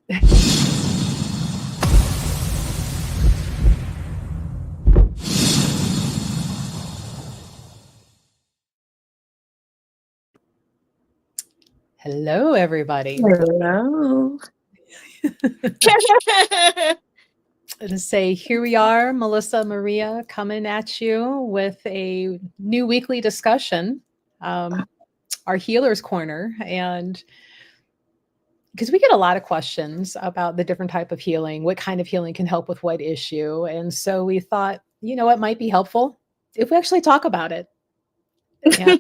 Hello, everybody. Hello. To say here we are, Melissa Maria, coming at you with a new weekly discussion, our Healer's Corner, and because we get a lot of questions about the different type of healing, what kind of healing can help with what issue, and so we thought, it might be helpful if we actually talk about it and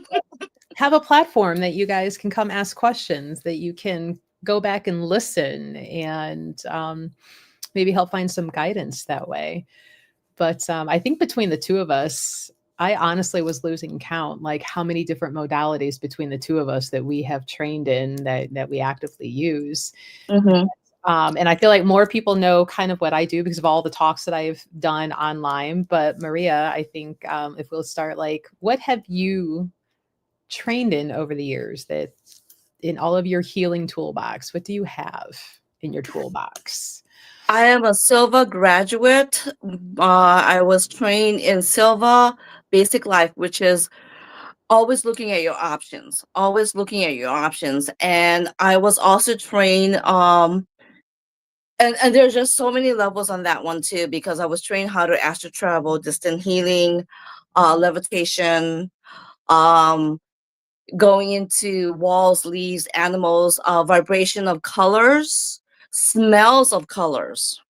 have a platform that you guys can come ask questions, that you can go back and listen and maybe help find some guidance that way. But I think between the two of us, I honestly was losing count, like how many different modalities between the two of us that we have trained in that we actively use. Mhm. And I feel like more people know kind of what I do because of all the talks that I've done online. But Maria, I think if we'll start, like, what have you trained in over the years that in all of your healing toolbox, what do you have in your toolbox? I am a Silva graduate. I was trained in Silva Basic Life, which is always looking at your options, always looking at your options. And I was also trained, and there's just so many levels on that one too, because I was trained how to astral travel, distant healing, levitation, um, going into walls, leaves, animals, vibration of colors, smells of colors,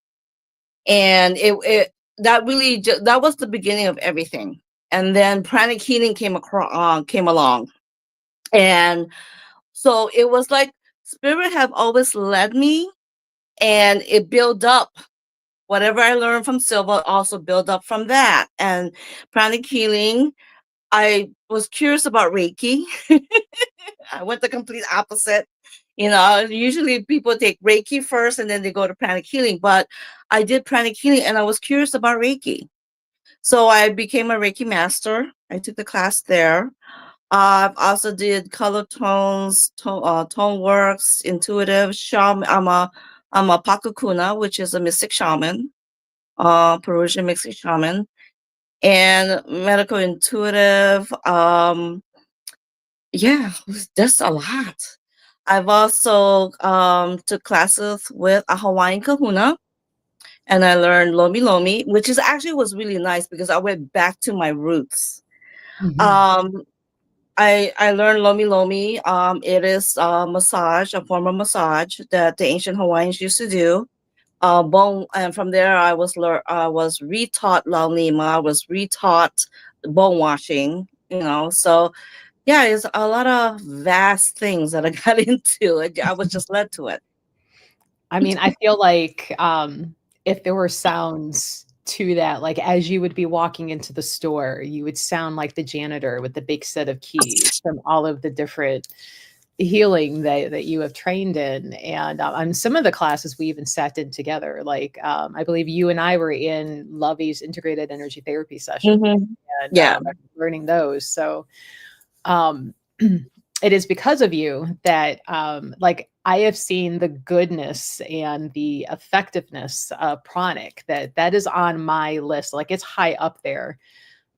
and it that really that was the beginning of everything. And then pranic healing came along, and so it was like spirit have always led me, and it built up. Whatever I learned from Silva also built up from that, and pranic healing. I was curious about Reiki. I went the complete opposite. Usually people take Reiki first and then they go to pranic healing, but I did pranic healing and I was curious about Reiki. So I became a Reiki master. I took the class there. I've also did color tones, tone works, intuitive shaman. I'm a Pakakuna, which is a mystic shaman, Peruvian mystic shaman, and medical intuitive. Yeah, just a lot. I've also took classes with a Hawaiian kahuna, and I learned Lomi Lomi, which is actually was really nice because I went back to my roots. Mhm. Um, I learned Lomi Lomi. It is massage, a form of massage that the ancient Hawaiians used to do. Bone, and from there I was retaught Laulima. I was retaught bone washing. So yeah, it's a lot of vast things that I got into. I was just led to it. I mean, I feel like, if there were sounds to that, like, as you would be walking into the store, you would sound like the janitor with the big set of keys from all of the different healing that you have trained in, and, on some of the classes we even sat in together, like, I believe you and I were in Lovey's integrated energy therapy session, Mhm. and, Yeah. learning those, so um, it is because of you that, like, I have seen the goodness and the effectiveness of pranic, that is on my list. Like, it's high up there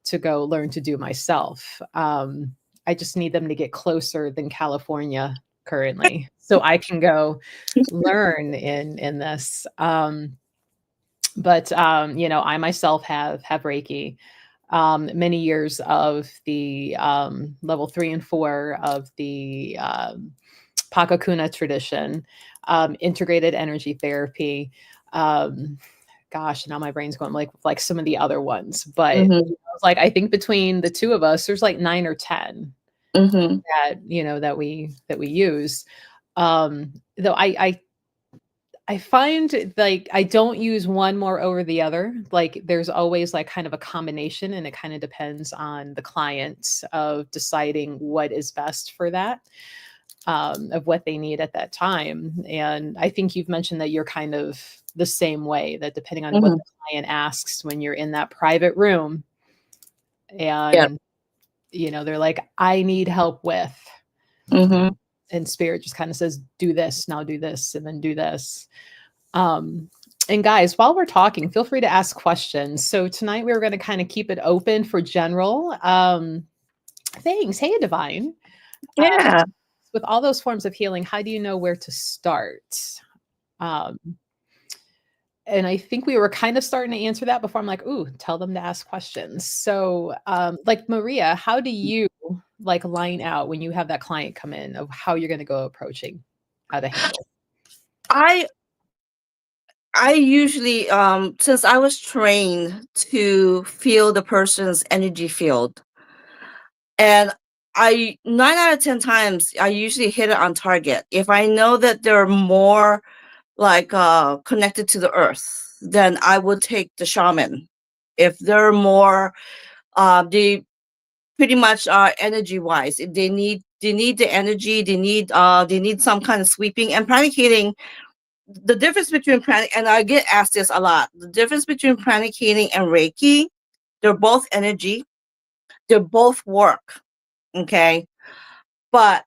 to go learn to do myself. I just need them to get closer than California currently, so I can go learn in this. But I myself have Reiki, many years of the level 3 and 4 of the Pakakuna tradition, integrated energy therapy. Um, Gosh, now my brain's going like some of the other ones, but Mhm. it's like I think between the two of us, there's like 9 or 10 Mhm. that we use. Though I find, like, I don't use one more over the other. Like, there's always, like, kind of a combination, and it kinda depends on the client of deciding what is best for that, of what they need at that time, and I think you've mentioned that you're kind of the same way, that depending on what Mhm. the client asks when you're in that private room Yeah. and, they're like, "I need help with." Mhm. and spirit just kind of says, do this, now do this, and then do this. And guys, while we're talking, feel free to ask questions. So tonight we're going to kind of keep it open for general things. Hey, Divine. Yeah. With all those forms of healing, how do you know where to start? And I think we were kind of starting to answer that before. I'm like, ooh, tell them to ask questions. So like Maria, how do you like line out when you have that client come in of how you're going to go approaching how to handle? I usually, since I was trained to feel the person's energy field, and 9 out of 10 times, I usually hit it on target. If I know that they're more like connected to the earth, then I would take the shaman. If they're more, they pretty much are energy wise. If they need the energy, they need some kind of sweeping and pranic healing. The difference between pranic, and I get asked this a lot, the difference between pranic healing and Reiki, they're both energy, they both work, okay? But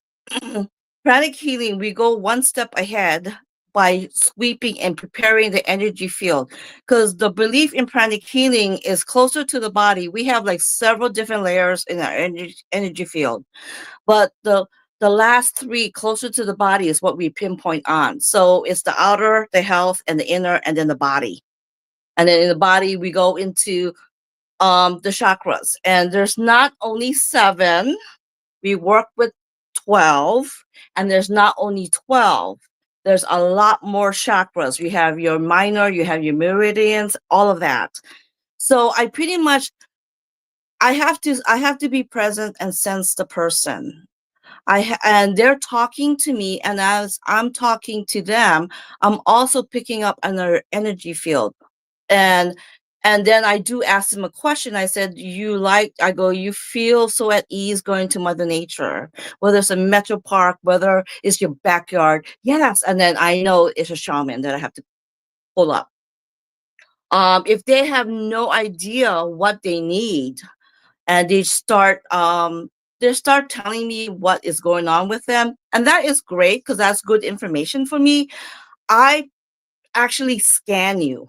pranic healing, we go one step ahead by sweeping and preparing the energy field, because the belief in pranic healing is closer to the body. We have like several different layers in our energy field, but the last three closer to the body is what we pinpoint on. So it's the outer, the health, and the inner, and then the body. And then in the body, we go into the chakras. And there's not only 7, we work with 12, and there's not only 12. There's a lot more chakras. You have your minor, you have your meridians, all of that. So I pretty much, I have to be present and sense the person. And they're talking to me, and as I'm talking to them, I'm also picking up another energy field. And then I do ask them a question. I said, you feel so at ease going to Mother Nature, whether it's a metro park, whether it's your backyard. Yes. And then I know it's a shaman that I have to pull up. If they have no idea what they need, and they start telling me what is going on with them, and that is great because that's good information for me. I actually scan you.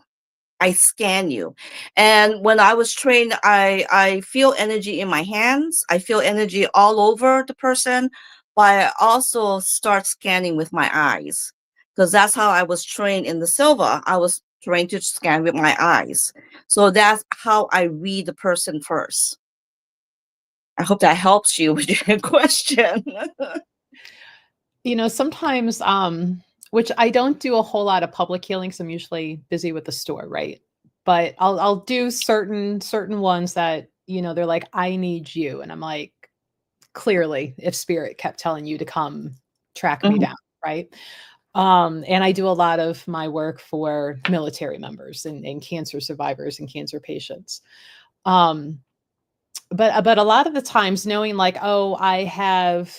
And when I was trained, I feel energy in my hands, I feel energy all over the person, but I also start scanning with my eyes, because that's how I was trained in the Silva. I was trained to scan with my eyes, so that's how I read the person first. I hope that helps you with your question. Sometimes, which I don't do a whole lot of public healing, so I'm usually busy with the store, right? But I'll do certain ones that, they're like, I need you. And I'm like, clearly, if spirit kept telling you to come track me Mhm, down, right? And I do a lot of my work for military members and cancer survivors and cancer patients. But a lot of the times knowing like, oh, I have,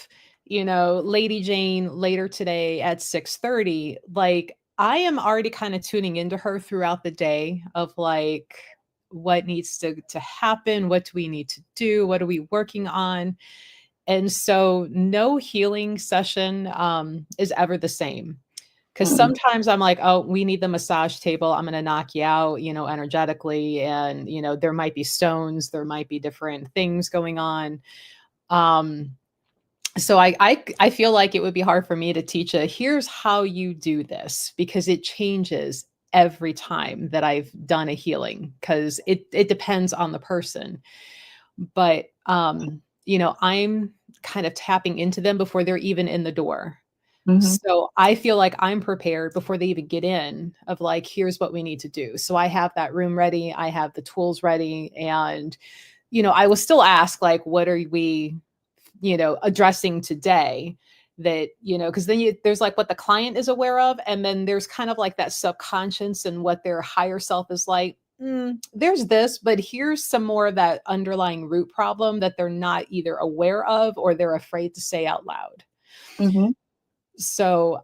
Lady Jane later today at 6:30, like I am already kind of tuning into her throughout the day of like what needs to happen, what do we need to do, what are we working on? And so no healing session is ever the same. Because mhm, sometimes I'm like, oh, we need the massage table. I'm going to knock you out, energetically. And, there might be stones, there might be different things going on. Um, so I feel like it would be hard for me to teach here's how you do this, because it changes every time that I've done a healing, because it depends on the person. But, I'm kind of tapping into them before they're even in the door. mhm, So I feel like I'm prepared before they even get in of like, here's what we need to do. So I have that room ready. I have the tools ready. And, I will still ask like, what are we, addressing today that, because then there's like what the client is aware of. And then there's kind of like that subconscious and what their higher self is like. There's this, but here's some more of that underlying root problem that they're not either aware of or they're afraid to say out loud. mhm. So,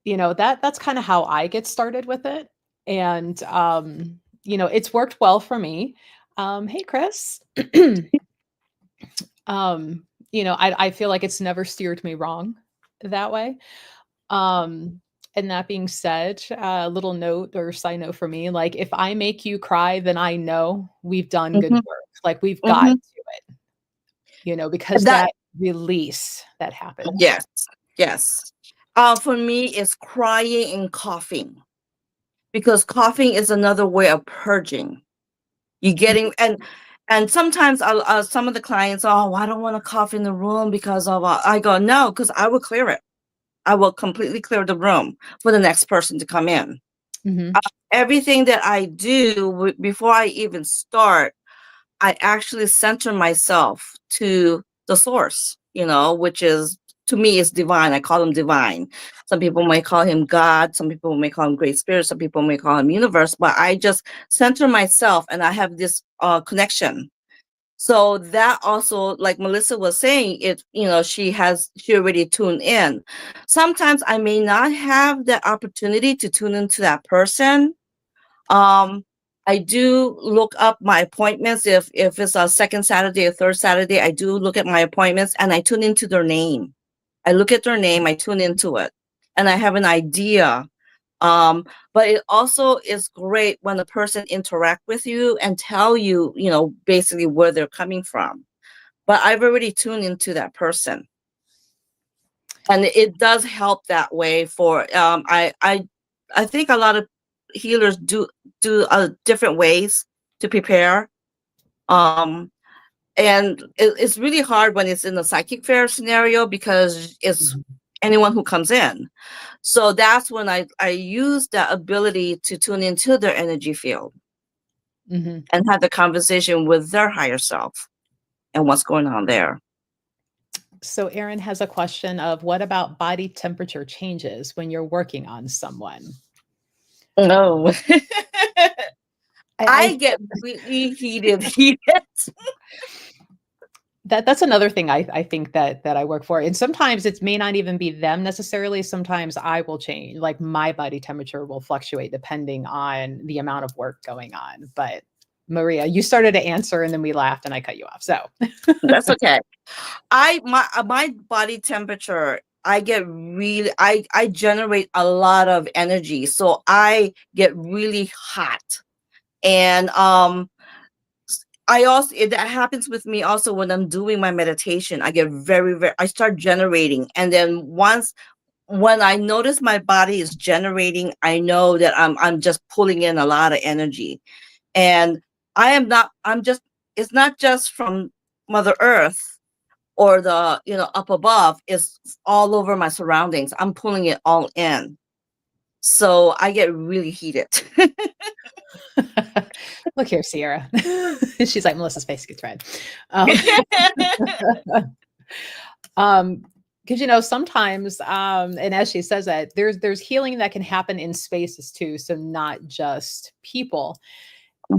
that's kind of how I get started with it. And, it's worked well for me. Hey, Chris. um, I feel like it's never steered me wrong that way. And that being said, a little note or side note for me, like if I make you cry, then I know we've done good Hmm. work. Like we've got Hmm. to it, because That that release that happens. yes, yes. For me, it's crying and coughing because coughing is another way of purging. You getting and sometimes some of the clients, oh, I don't want to cough in the room because of. I go no, because I will clear it. I will completely clear the room for the next person to come in. Mhm. Everything that I do before I even start, I actually center myself to the source, which is to me is divine. I call him divine. Some people might call him God. Some people may call him Great Spirit. Some people may call him universe. But I just center myself, and I have this connection. So that also, like Melissa was saying, she already tuned in. Sometimes I may not have the opportunity to tune into that person. I do look up my appointments. If it's a second Saturday or third Saturday, I do look at my appointments and I tune into their name. I look at their name, I tune into it, and I have an idea. But it also is great when the person interact with you and tell you, basically where they're coming from. But I've already tuned into that person, and it does help that way. For I think a lot of healers do different ways to prepare. Um, and it's really hard when it's in a psychic fair scenario because it's Mhm. anyone who comes in. So that's when I use that ability to tune into their energy field Mhm. and have the conversation with their higher self and what's going on there. So Erin has a question of what about body temperature changes when you're working on someone? No. I I get really heated. that's another thing I think that I work for. And sometimes it may not even be them necessarily. Sometimes I will change, like my body temperature will fluctuate depending on the amount of work going on. But Maria, you started to answer and then we laughed and I cut you off. So That's okay. My body temperature, I generate a lot of energy, so I get really hot. And I also that happens with me also when I'm doing my meditation. I get I start generating, and then once when I notice my body is generating, I know that I'm just pulling in a lot of energy. And I'm just it's not just from Mother Earth or the up above, is all over my surroundings. I'm pulling it all in, so I get really heated. look here, Sierra. She's like, Melissa's face gets red. Um, um, because sometimes, and as she says that, there's healing that can happen in spaces too, so not just people.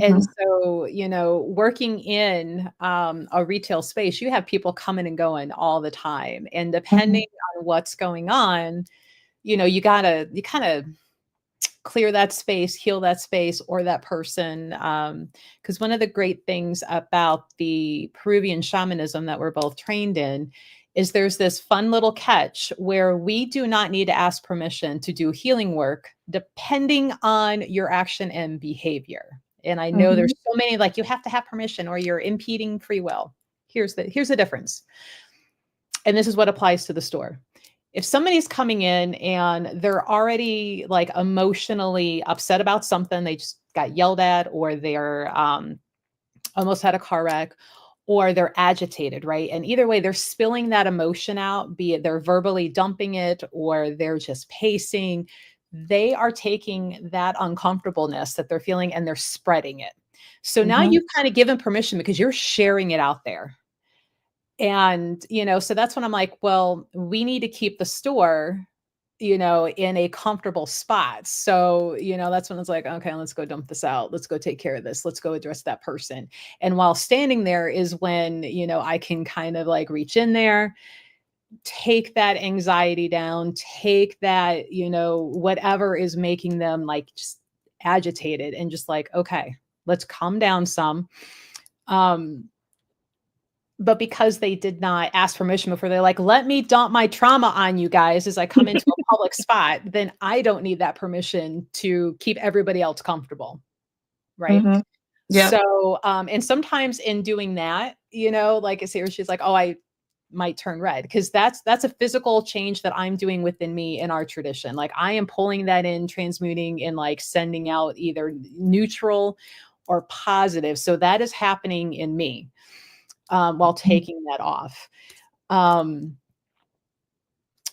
And Mhm, so, working in a retail space, you have people coming and going all the time. And mhm, depending on what's going on, you kind of clear that space, heal that space or that person. Because one of the great things about the Peruvian shamanism that we're both trained in is there's this fun little catch where we do not need to ask permission to do healing work depending on your action and behavior. And I know mhm, there's so many like you have to have permission or you're impeding free will. Here's the difference. And this is what applies to the store. If somebody's coming in and they're already like emotionally upset about something, they just got yelled at, or they're almost had a car wreck, or they're agitated, right? And either way, they're spilling that emotion out, be it they're verbally dumping it or they're just pacing. They are taking that uncomfortableness that they're feeling and they're spreading it. So now mhm, you've kind of given permission because you're sharing it out there. And, so that's when I'm like, well, we need to keep the store, in a comfortable spot. So, that's when it's like, okay, let's go dump this out. Let's go take care of this. Let's go address that person. And while standing there is when, I can kind of like reach in there, take that anxiety down, take that, whatever is making them like just agitated and just like, okay, let's calm down some. Um, But because they did not ask permission before, they're like, let me dump my trauma on you guys as I come into a public spot, then I don't need that permission to keep everybody else comfortable. Right. Mm-hmm. Yeah. So, and sometimes in doing that, like I say, she's like, oh, I might turn red, because that's a physical change that I'm doing within me in our tradition. Like I am pulling that in, transmuting, and like sending out either neutral or positive. So that is happening in me while taking that off.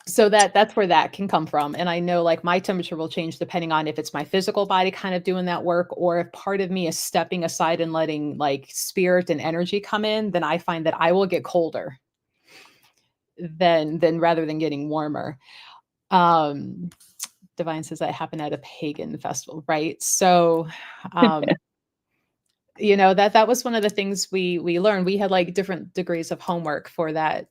So that's where that can come from. And I know like my temperature will change depending on if it's my physical body kind of doing that work, or if part of me is stepping aside and letting like spirit and energy come in, then I find that I will get colder than rather than getting warmer. Divine says that happened at a pagan festival, right? So that was one of the things we learned. We had like different degrees of homework for that,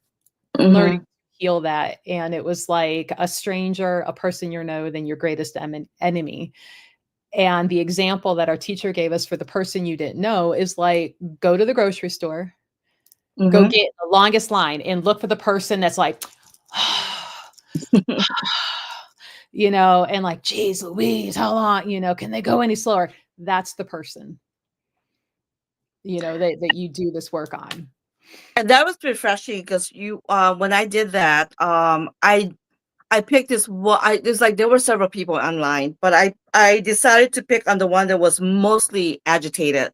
learning to heal that. And it was like a stranger, a person then your greatest enemy. And the example that our teacher gave us for the person you didn't know is like, go to the grocery store, go get the longest line and look for the person that's like, and like, geez Louise, how long, can they go any slower? That's the person, that you do this work on. And that was refreshing because when I did that, I picked this one. There's like there were several people online, but I decided to pick on the one that was mostly agitated.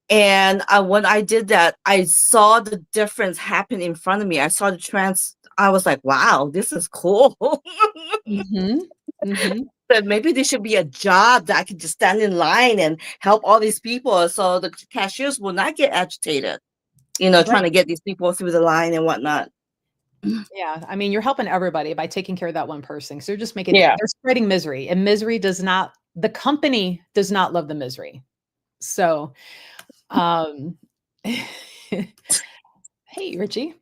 And when I did that, I saw the difference happen in front of me. I saw the trans. I was like, wow, this is cool. But maybe there should be a job that I could just stand in line and help all these people, so the cashiers will not get agitated. Right. Trying to get these people through the line and whatnot. Yeah. I mean, you're helping everybody by taking care of that one person. So you're just they're spreading misery, and misery the company does not love the misery. So, hey, Richie.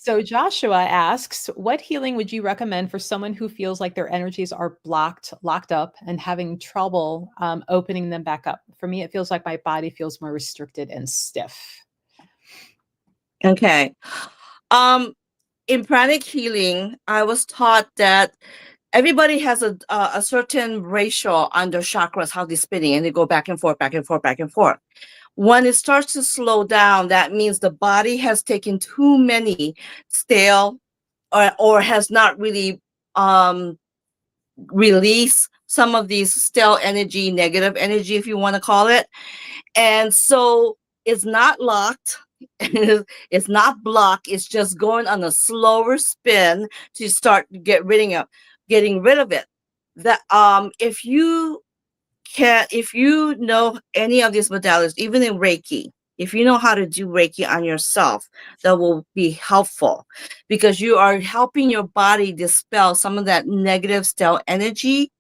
So Joshua asks, what healing would you recommend for someone who feels like their energies are locked up and having trouble opening them back up? For me, it feels like my body feels more restricted and stiff. Okay. In pranic healing, I was taught that everybody has a certain ratio on their chakras, how they're spinning, and they go back and forth, back and forth, back and forth. When it starts to slow down, that means the body has taken too many stale or has not really released some of these stale energy, negative energy, if you want to call it. And so it's not locked. It's not blocked. It's just going on a slower spin to start getting rid of it. That if you know any of these modalities, even in Reiki, if you know how to do Reiki on yourself, that will be helpful, because you are helping your body dispel some of that negative stale energy.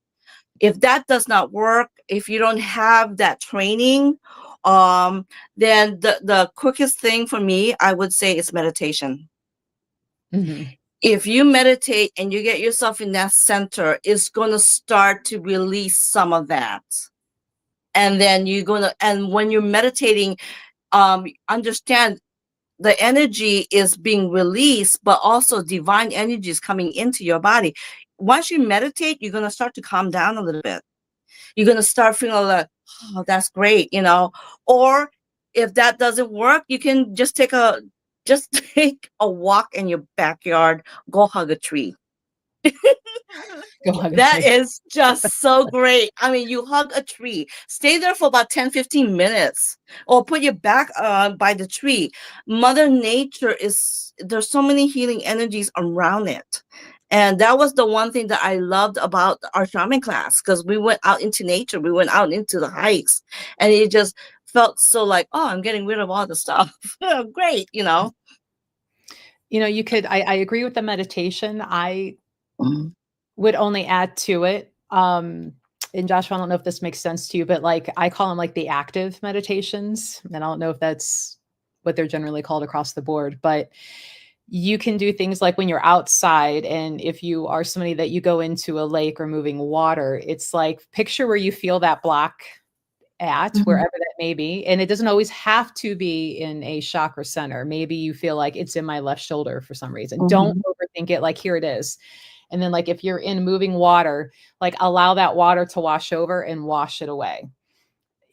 If that does not work, if you don't have that training, then the quickest thing for me, I would say, is meditation. If you meditate and you get yourself in that center, it's going to start to release some of that. And then and when you're meditating, understand the energy is being released, but also divine energy is coming into your body. Once you meditate, you're going to start to calm down a little bit. You're going to start feeling like, oh, that's great, or if that doesn't work, you can just take a walk in your backyard, go hug a tree. That is just so great. I mean, you hug a tree, stay there for about 10-15 minutes, or put your back by the tree. Mother Nature there's so many healing energies around it. And that was the one thing that I loved about our shaman class, because we went out into nature, we went out into the hikes, and it just felt so like, oh, I'm getting rid of all the stuff. Great, you could, I agree with the meditation. I would only add to it. And Joshua, I don't know if this makes sense to you, but like, I call them like the active meditations. And I don't know if that's what they're generally called across the board, but you can do things like when you're outside, and if you are somebody that you go into a lake or moving water, it's like, picture where you feel that block at, wherever that may be. And it doesn't always have to be in a chakra center. Maybe you feel like it's in my left shoulder for some reason. Don't overthink it. Like, here it is. And then, like, if you're in moving water, like, allow that water to wash over and wash it away,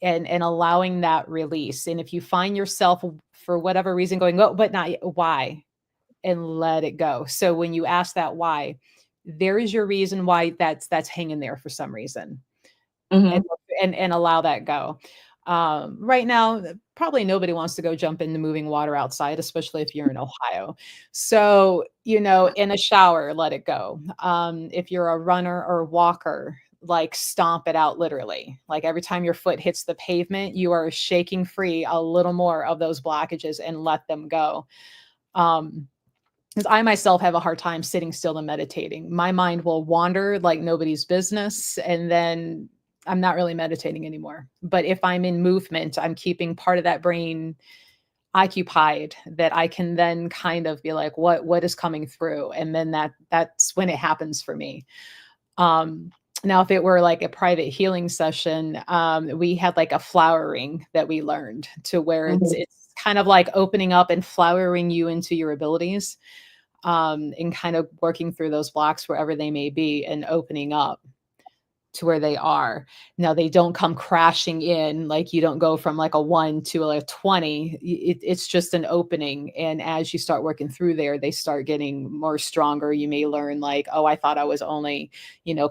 and allowing that release. And if you find yourself for whatever reason going, oh, but not why, and let it go. So when you ask that why, there is your reason why that's hanging there for some reason. And allow that go. Right now, probably nobody wants to go jump into moving water outside, especially if you're in Ohio. So, in a shower, let it go. If you're a runner or walker, like, stomp it out literally. Like, every time your foot hits the pavement, you are shaking free a little more of those blockages and let them go. Because I myself have a hard time sitting still and meditating. My mind will wander like nobody's business, and then I'm not really meditating anymore. But if I'm in movement, I'm keeping part of that brain occupied, that I can then kind of be like, what is coming through? And then that's when it happens for me. Now, if it were like a private healing session, we had like a flowering that we learned, to where it's kind of like opening up and flowering you into your abilities, and kind of working through those blocks wherever they may be and opening up to where they are. Now, they don't come crashing in. Like, you don't go from like a 1 to like 20. It's just an opening. And as you start working through there, they start getting more stronger. You may learn like, oh, I thought I was only,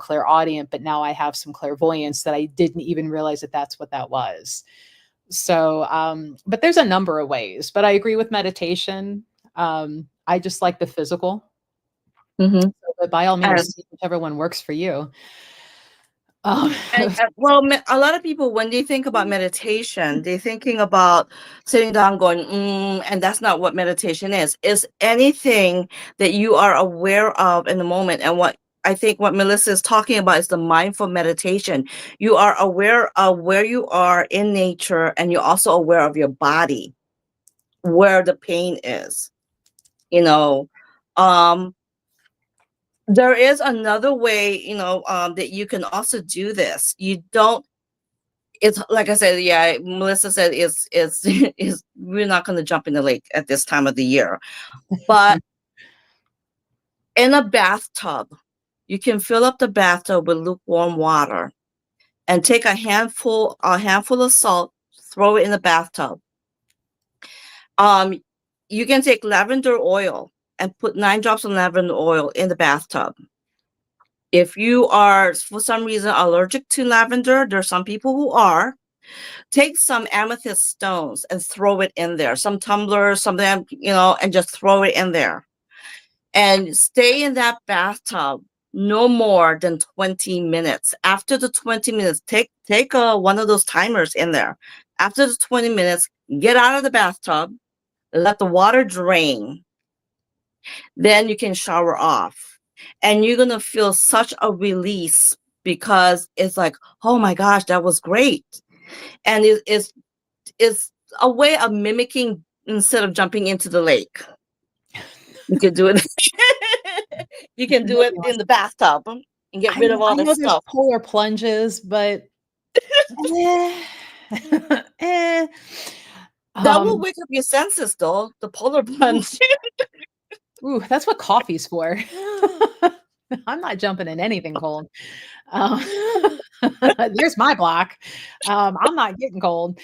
clairaudient, but now I have some clairvoyance that I didn't even realize that that's what that was. So, but there's a number of ways, but I agree with meditation. I just like the physical. But by all means, whichever one works for you. Well, a lot of people, when they think about meditation, they're thinking about sitting down going, and that's not what meditation is. It's anything that you are aware of in the moment. And what I think what Melissa is talking about is the mindful meditation. You are aware of where you are in nature, and you're also aware of your body, where the pain is. There is another way, that you can also do this. You don't, it's like I said, yeah, Melissa said is we're not going to jump in the lake at this time of the year. But in a bathtub, you can fill up the bathtub with lukewarm water and take a handful of salt, throw it in the bathtub. You can take lavender oil and put 9 drops of lavender oil in the bathtub. If you are, for some reason, allergic to lavender, there are some people who are, take some amethyst stones and throw it in there, some tumblers, something, and just throw it in there. And stay in that bathtub no more than 20 minutes. After the 20 minutes, take one of those timers in there. After the 20 minutes, get out of the bathtub, let the water drain. Then you can shower off, and you're going to feel such a release, because it's like, oh my gosh, that was great. And it's a way of mimicking instead of jumping into the lake. You can do it. You can do it in the bathtub and get rid of all this stuff. Polar plunges, but that will wake up your senses, though. The polar plunge. Ooh, that's what coffee's for. I'm not jumping in anything cold. There's my block. I'm not getting cold.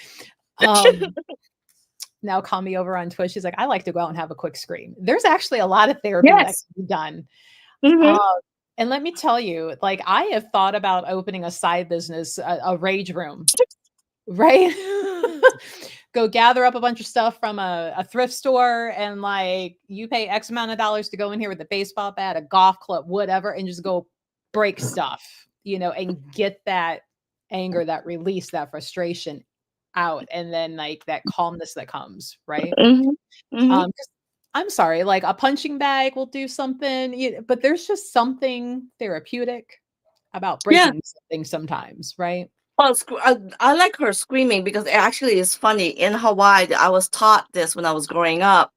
Now call me over on Twitch. She's like, I like to go out and have a quick scream. There's actually a lot of therapy that can be done. And let me tell you, like, I have thought about opening a side business, a rage room, right? Go gather up a bunch of stuff from a thrift store, and like, you pay X amount of dollars to go in here with a baseball bat, a golf club, whatever, and just go break stuff, and get that anger, that release, that frustration out, and then like that calmness that comes, right? I'm sorry, like a punching bag will do something, but there's just something therapeutic about breaking something sometimes, right? Well, I like her screaming, because it actually is funny. In Hawaii, I was taught this when I was growing up.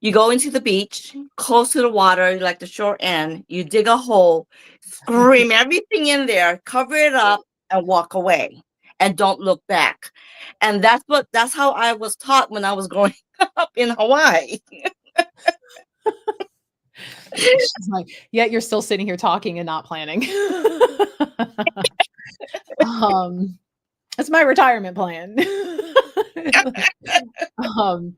You go into the beach, close to the water, like the shore end, you dig a hole, scream everything in there, cover it up, and walk away. and don't look back. And that's how I was taught when I was growing up in Hawaii. She's like, yet you're still sitting here talking and not planning. It's my retirement plan. um,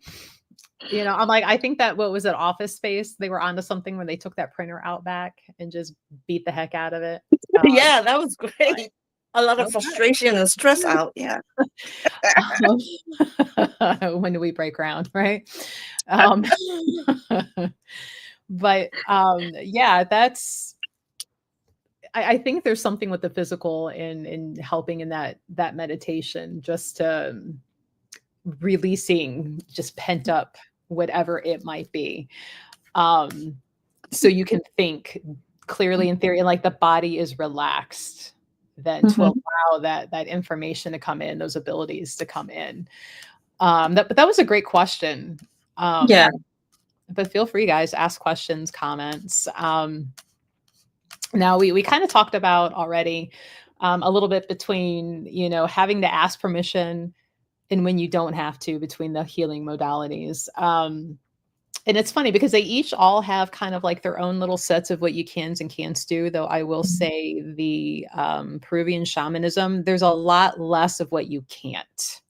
I'm like, I think that what was it, Office Space? They were onto something when they took that printer out back and just beat the heck out of it. Yeah, that was great. A lot of Okay. frustration and stress out. Yeah. When do we break ground, right? But yeah, that's. I think there's something with the physical in helping in that meditation, just to releasing just pent up whatever it might be, so you can think clearly in theory, and like the body is relaxed then to allow that information to come in, those abilities to come in. But that was a great question. Yeah. But feel free, guys, ask questions, comments. Now we kind of talked about already a little bit between, having to ask permission and when you don't have to, between the healing modalities. And it's funny because they each all have kind of like their own little sets of what you cans and can'ts do. Though I will say the Peruvian shamanism, there's a lot less of what you can't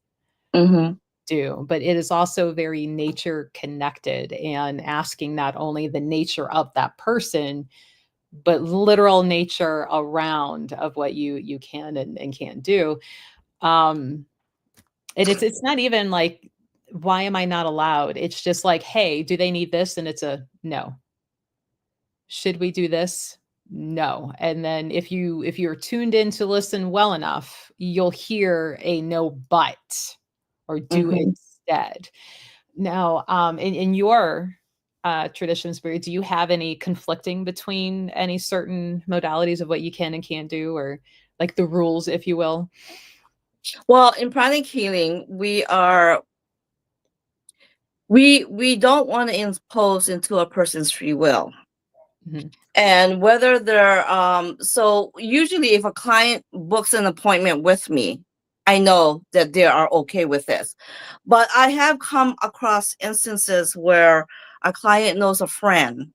do, but it is also very nature connected, and asking not only the nature of that person, but literal nature around of what you can and can't do. And it's not even like, why am I not allowed? It's just like, hey, do they need this? And it's a no. Should we do this? No. And then if you're tuned in to listen well enough, you'll hear a no, but, or do instead. Now, in your traditions, Spirit, do you have any conflicting between any certain modalities of what you can and can't do, or like the rules, if you will? Well, in pranic healing, we don't want to impose into a person's free will. And whether they're so usually if a client books an appointment with me, I know that they are okay with this. But I have come across instances where a client knows a friend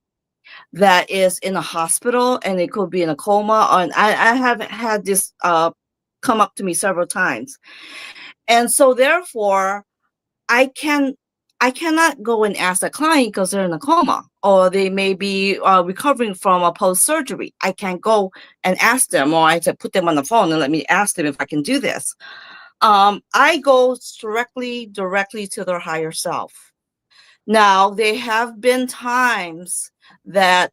that is in a hospital, and it could be in a coma. And I have had this come up to me several times. And so therefore, I cannot go and ask a client because they're in a coma, or they may be recovering from a post-surgery. I can't go and ask them, or I have to put them on the phone and let me ask them if I can do this. I go directly to their higher self. Now, there have been times that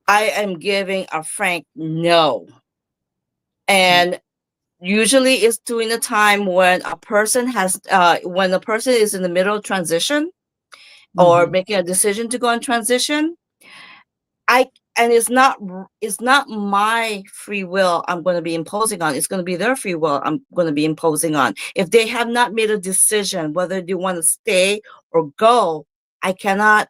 I am giving a frank no. And usually it's during the time when a person is in the middle of transition or making a decision to go on transition. It's not my free will I'm going to be imposing on. It's going to be their free will I'm going to be imposing on. If they have not made a decision whether they want to stay or go, I cannot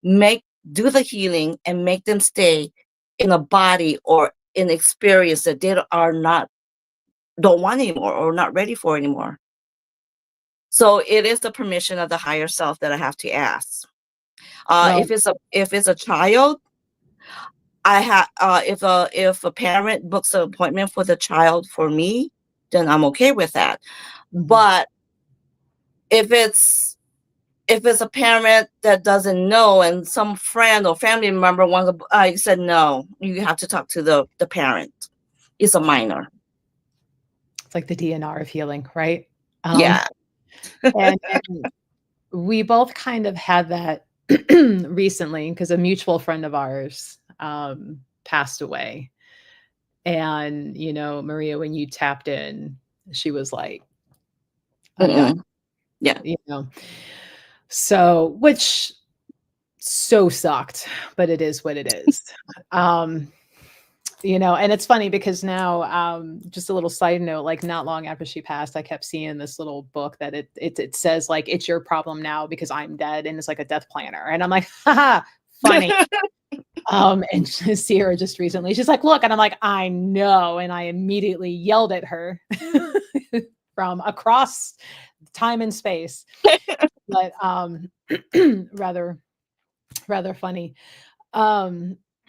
do the healing and make them stay in a body or an experience that they don't want anymore or not ready for anymore. So it is the permission of the higher self that I have to ask. If it's a child, I have if a parent books an appointment for the child for me, then I'm okay with that. But if it's a parent that doesn't know and some friend or family member wants to, I said no, you have to talk to the parent. It's a minor. It's like the DNR of healing, right? Yeah. and we both kind of had that recently because a mutual friend of ours passed away. And, Maria, when you tapped in, she was like, Yeah. So, which so sucked, but it is what it is. And it's funny because now, just a little side note, like not long after she passed, I kept seeing this little book that it says like, it's your problem now because I'm dead. And it's like a death planner. And I'm like, haha, funny. And Sierra just recently, she's like, look, and I'm like, I know. And I immediately yelled at her from across time and space. But rather, rather funny.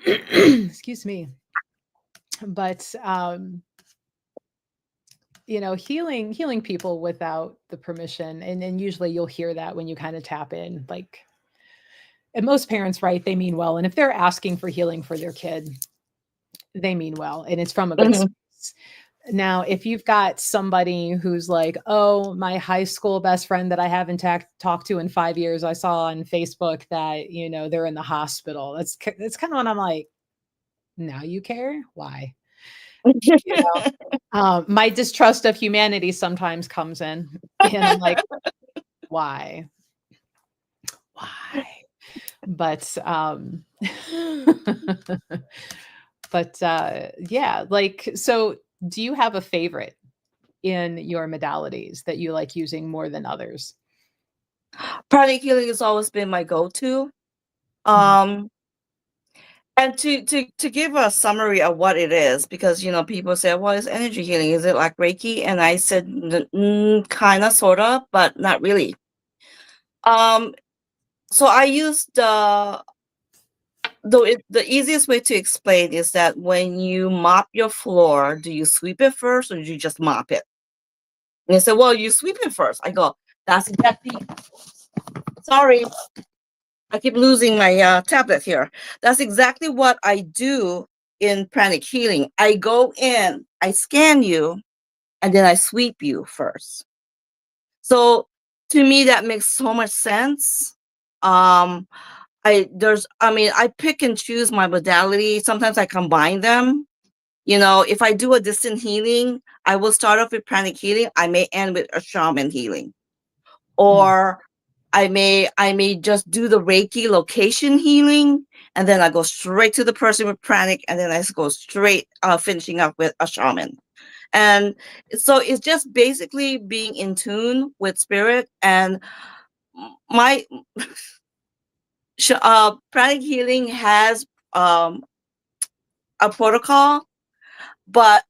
Excuse me. But healing people without the permission, and usually you'll hear that when you kind of tap in, like, and most parents, right, they mean well, and if they're asking for healing for their kid, they mean well, and it's from a good Mhm. space. Now, if you've got somebody who's like, oh, my high school best friend that I haven't talked to in 5 years, I saw on Facebook that they're in the hospital. That's kind of when I'm like, now you care? Why? You my distrust of humanity sometimes comes in, and I'm like, why? Why? But yeah, like, so do you have a favorite in your modalities that you like using more than others? Pranic healing has always been my go-to. Mhm. Um, and to give a summary of what it is, because people say, "Well, it's energy healing. Is it like Reiki?" And I said, "Kind of, sort of, but not really." Um, so I use the easiest way to explain is that when you mop your floor, do you sweep it first or do you just mop it? And they say, "Well, you sweep it first." I go, "That's exactly." Sorry, I keep losing my tablet here. That's exactly what I do in pranic healing. I go in, I scan you, and then I sweep you first. So to me, that makes so much sense. Um, I pick and choose my modality. Sometimes I combine them. If I do a distant healing, I will start off with pranic healing. I may end with a shaman healing, Mm. or I may just do the Reiki location healing, and then I go straight to the person with pranic, and then I go straight finishing up with a shaman. And so it's just basically being in tune with spirit. And my pranic healing has um, a protocol, but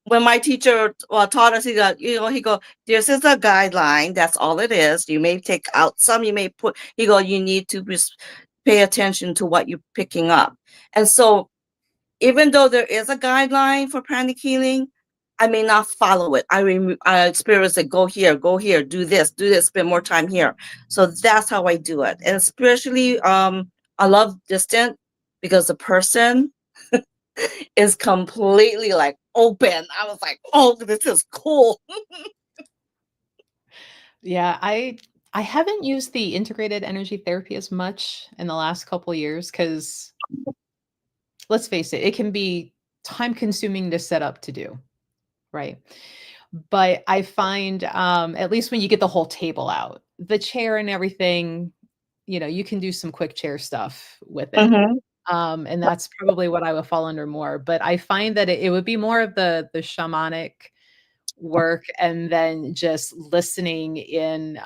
when my teacher taught us, he go, this is a guideline. That's all it is. You may take out some, you may put. He go, you need to pay attention to what you're picking up. And so, even though there is a guideline for pranic healing, I may not follow it. I experience it. Go here, do this, spend more time here. So that's how I do it. And especially, I love distant because the person is completely like open. I was like, oh, this is cool. Yeah, I haven't used the integrated energy therapy as much in the last couple years because let's face it, it can be time consuming to set up to do, right? But I find, at least when you get the whole table out, the chair and everything, you can do some quick chair stuff with it. Mhm. And that's probably what I would fall under more. But I find that it would be more of the shamanic work, and then just listening in.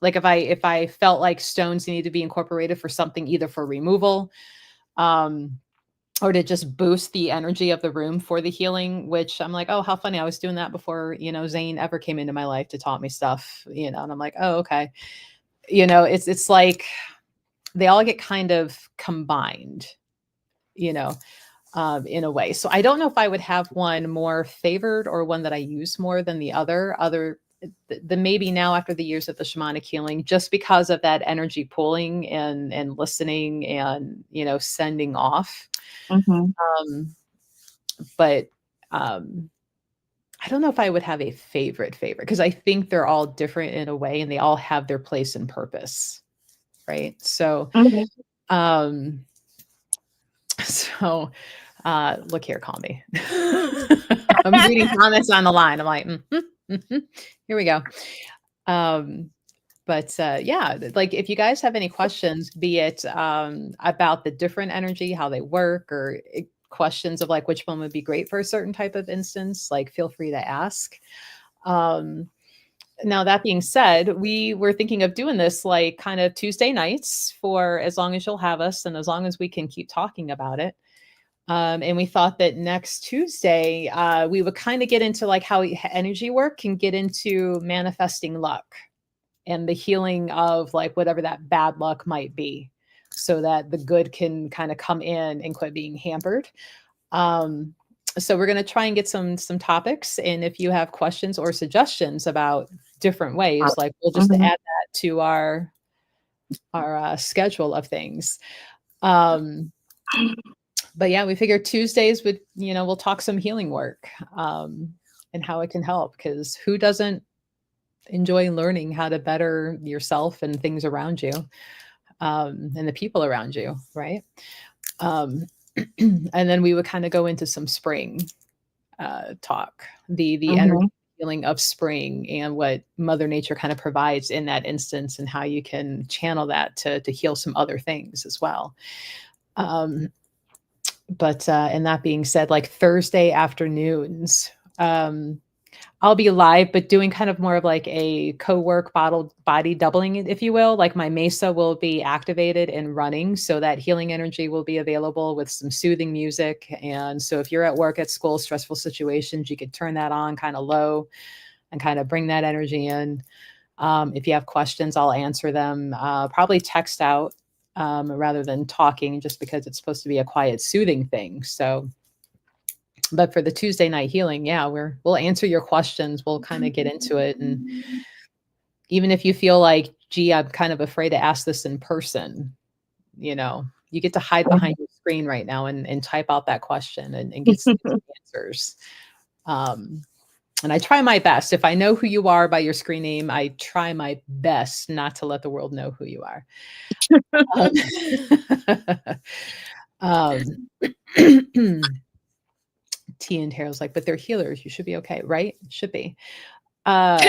Like if I felt like stones need to be incorporated for something, either for removal, um, or to just boost the energy of the room for the healing, which I'm like, oh, how funny. I was doing that before, Zane ever came into my life to taught me stuff, and I'm like, oh, okay. It's like they all get kind of combined, you know, in a way. So I don't know if I would have one more favored or one that I use more than the other. The maybe now after the years of the shamanic healing, just because of that energy pulling and listening and sending off. Mhm. Um, but um, I don't know if I would have a favorite because I think they're all different in a way, and they all have their place and purpose, right? So, Mhm. um, so look here, call me. I'm reading comments on the line. I'm like, here we go. Um, but yeah, like if you guys have any questions, be it about the different energy, how they work, or questions of like which one would be great for a certain type of instance, like feel free to ask. Um, Now, that being said, we were thinking of doing this like kind of Tuesday nights for as long as you'll have us and as long as we can keep talking about it. And we thought that next Tuesday, we would kind of get into like how energy work can get into manifesting luck and the healing of like whatever that bad luck might be so that the good can kind of come in and quit being hampered. Um, so we're going to try and get some topics, and if you have questions or suggestions about different ways, like we'll just add Mhm. that to our schedule of things. Um, but yeah, we figured Tuesdays would, we'll talk some healing work, and how it can help, because who doesn't enjoy learning how to better yourself and things around you, and the people around you, right? And then we would kind of go into some spring talk, the energy Mhm. feeling of spring and what Mother Nature kind of provides in that instance, and how you can channel that to heal some other things as well. Um, but and that being said, like Thursday afternoons, um, I'll be live, but doing kind of more of like a co-work body doubling, if you will. Like my mesa will be activated and running, so that healing energy will be available with some soothing music. And so if you're at work, at school, stressful situations, you could turn that on kind of low and kind of bring that energy in. If you have questions, I'll answer them. Probably text out, rather than talking, just because it's supposed to be a quiet, soothing thing. So, but for the Tuesday night healing, yeah, we'll answer your questions. We'll kind of get into it. And even if you feel like, gee, I'm kind of afraid to ask this in person, you get to hide behind your screen right now and type out that question and get some answers. Um, and I try my best. If I know who you are by your screen name, I try my best not to let the world know who you are. Um, T and Harold's like, but they're healers. You should be okay, right? Should be. Um,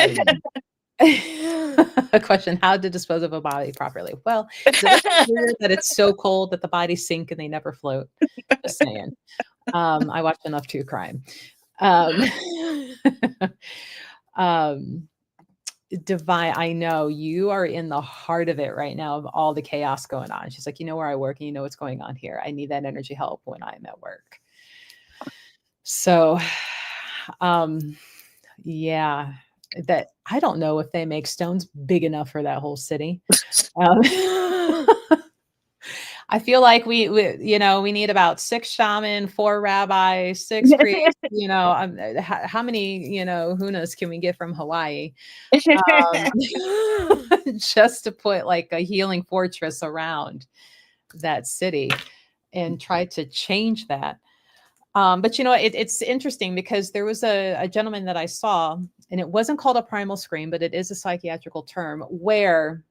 a question: how to dispose of a body properly? Well, is it clear that it's so cold that the bodies sink and they never float? Just saying. I watch enough true crime. Um, um, Divine, I know you are in the heart of it right now, of all the chaos going on. She's like, you know where I work and you know what's going on here. I need that energy help when I'm at work. So, um, yeah, that I don't know if they make stones big enough for that whole city. Um, I feel like we need about 6 shaman, 4 rabbis, 6 priests, how many, hunas can we get from Hawaii? Um, just to put like a healing fortress around that city and try to change that. But it's interesting because there was a gentleman that I saw, and it wasn't called a primal scream, but it is a psychiatrical term where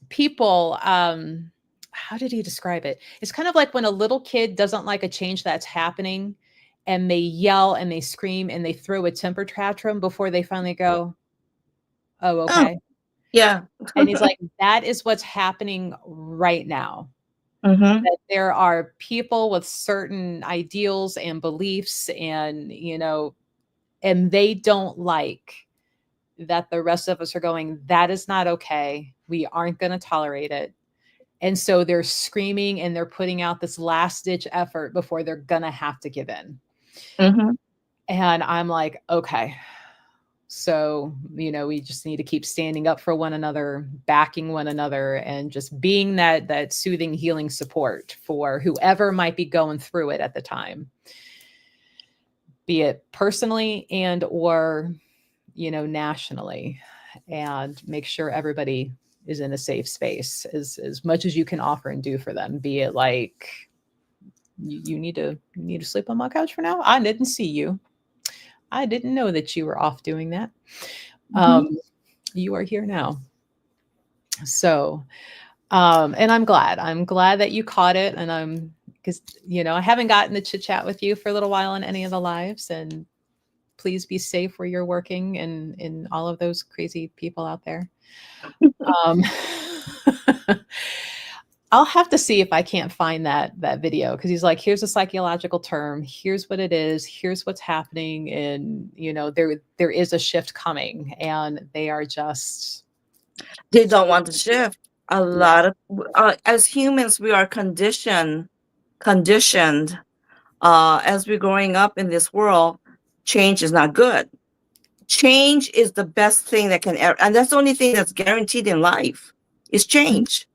people, how did he describe it? It's kind of like when a little kid doesn't like a change that's happening, and they yell and they scream and they throw a temper tantrum before they finally go, oh, Oh, okay. yeah. And he's like, that is what's happening right now. Mhm. That there are people with certain ideals and beliefs, and they don't like that the rest of us are going, that is not okay. We aren't going to tolerate it. And so they're screaming and they're putting out this last ditch effort before they're going to have to give in. Mhm. And I'm like, okay. So, we just need to keep standing up for one another, backing one another, and just being that soothing, healing support for whoever might be going through it at the time, be it personally and or, nationally, and make sure everybody is in a safe space as much as you can offer and do for them. Be it like you need to sleep on my couch for now. I didn't see you. I didn't know that you were off doing that. Mhm. You are here now. So, and I'm glad that you caught it. And because, I haven't gotten to chit chat with you for a little while in any of the lives, and please be safe where you're working and in all of those crazy people out there. Um, I'll have to see if I can't find that video, because he's like, here's a psychological term, here's what it is, here's what's happening, and there is a shift coming, and they are just They don't want to shift. A yeah. lot of as humans, we are conditioned as we're growing up in this world. Change is not good. Change is the best thing that can ever, and that's the only thing that's guaranteed in life is change.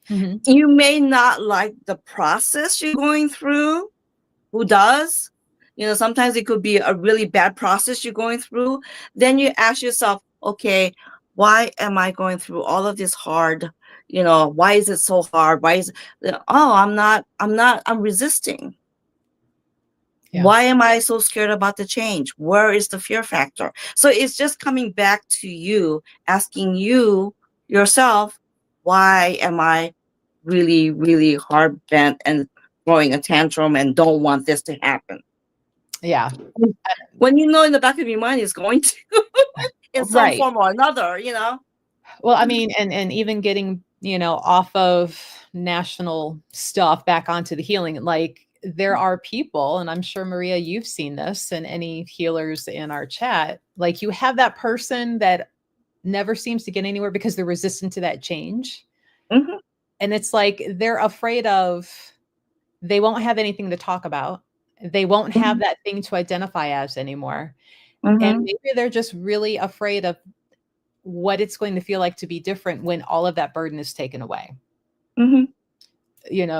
Mhm. You may not like the process you're going through. Who does? Sometimes it could be a really bad process you're going through. Then you ask yourself, okay, why am I going through all of this hard? Why is it so hard? Why is it, oh, I'm resisting. Yeah. Why am I so scared about the change? Where is the fear factor? So it's just coming back to you, asking yourself, why am I really, really hard bent and throwing a tantrum and don't want this to happen? Yeah. When in the back of your mind is going to in some Right. form or another, Well, I mean, and even getting, off of national stuff back onto the healing, like there are people, and I'm sure Maria, you've seen this, and any healers in our chat, like you have that person that never seems to get anywhere because they're resistant to that change. Mhm. And it's like they're afraid of, they won't have anything to talk about. They won't have that thing to identify as anymore. And Mhm. maybe they're just really afraid of what it's going to feel like to be different when all of that burden is taken away. Mhm.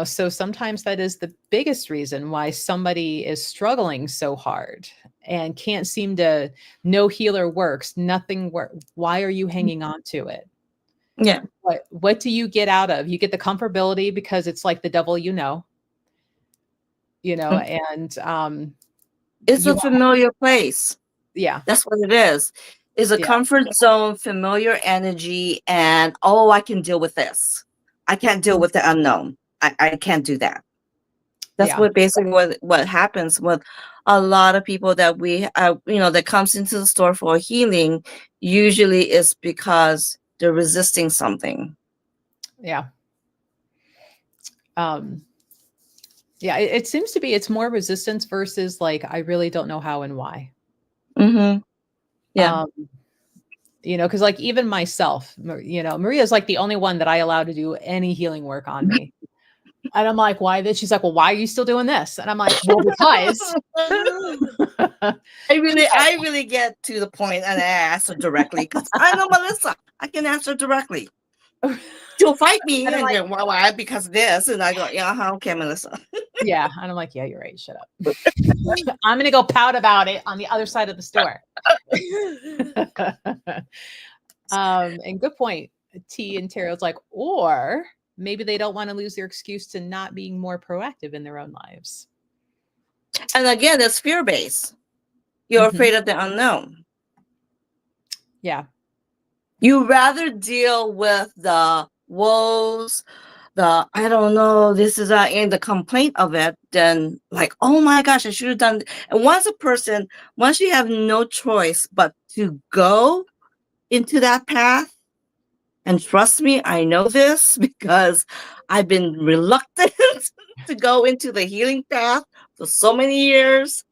So sometimes that is the biggest reason why somebody is struggling so hard and can't seem to, no healer works, nothing works. Why are you hanging on to it? Yeah. What do you get out of? You get the comfortability because it's like the devil, and It's a you, familiar place. yeah, That's what it is. It's a yeah, comfort zone, familiar energy, and oh, I can deal with this. I can't deal with the unknown. I can't do that. That's yeah, what basically what happens with a lot of people that we that comes into the store for healing. Usually is because they're resisting something. yeah. Um, yeah, it seems to be, it's more resistance versus like, I really don't know how and why. Mm-hmm. Yeah. Because like even myself, Maria's like the only one that I allow to do any healing work on me. And I'm like, why this? She's like, well, why are you still doing this? And I'm like, well, because I really get to the point and I ask her directly because I know Melissa. I can ask her directly. She'll fight me and I'm and like, go, why? Because this. And I go, yeah, okay, Melissa. yeah. And I'm like, yeah, you're right. Shut up. I'm going to go pout about it on the other side of the store. And good point. T and Tarot's like, or maybe they don't want to lose their excuse to not being more proactive in their own lives. And again, it's fear-based. You're Mhm. afraid of the unknown. Yeah. You rather deal with the woes, the I don't know, this is and the complaint of it, than like, oh my gosh, I should have done. And once you have no choice but to go into that path, and trust me, I know this because I've been reluctant to go into the healing path for so many years.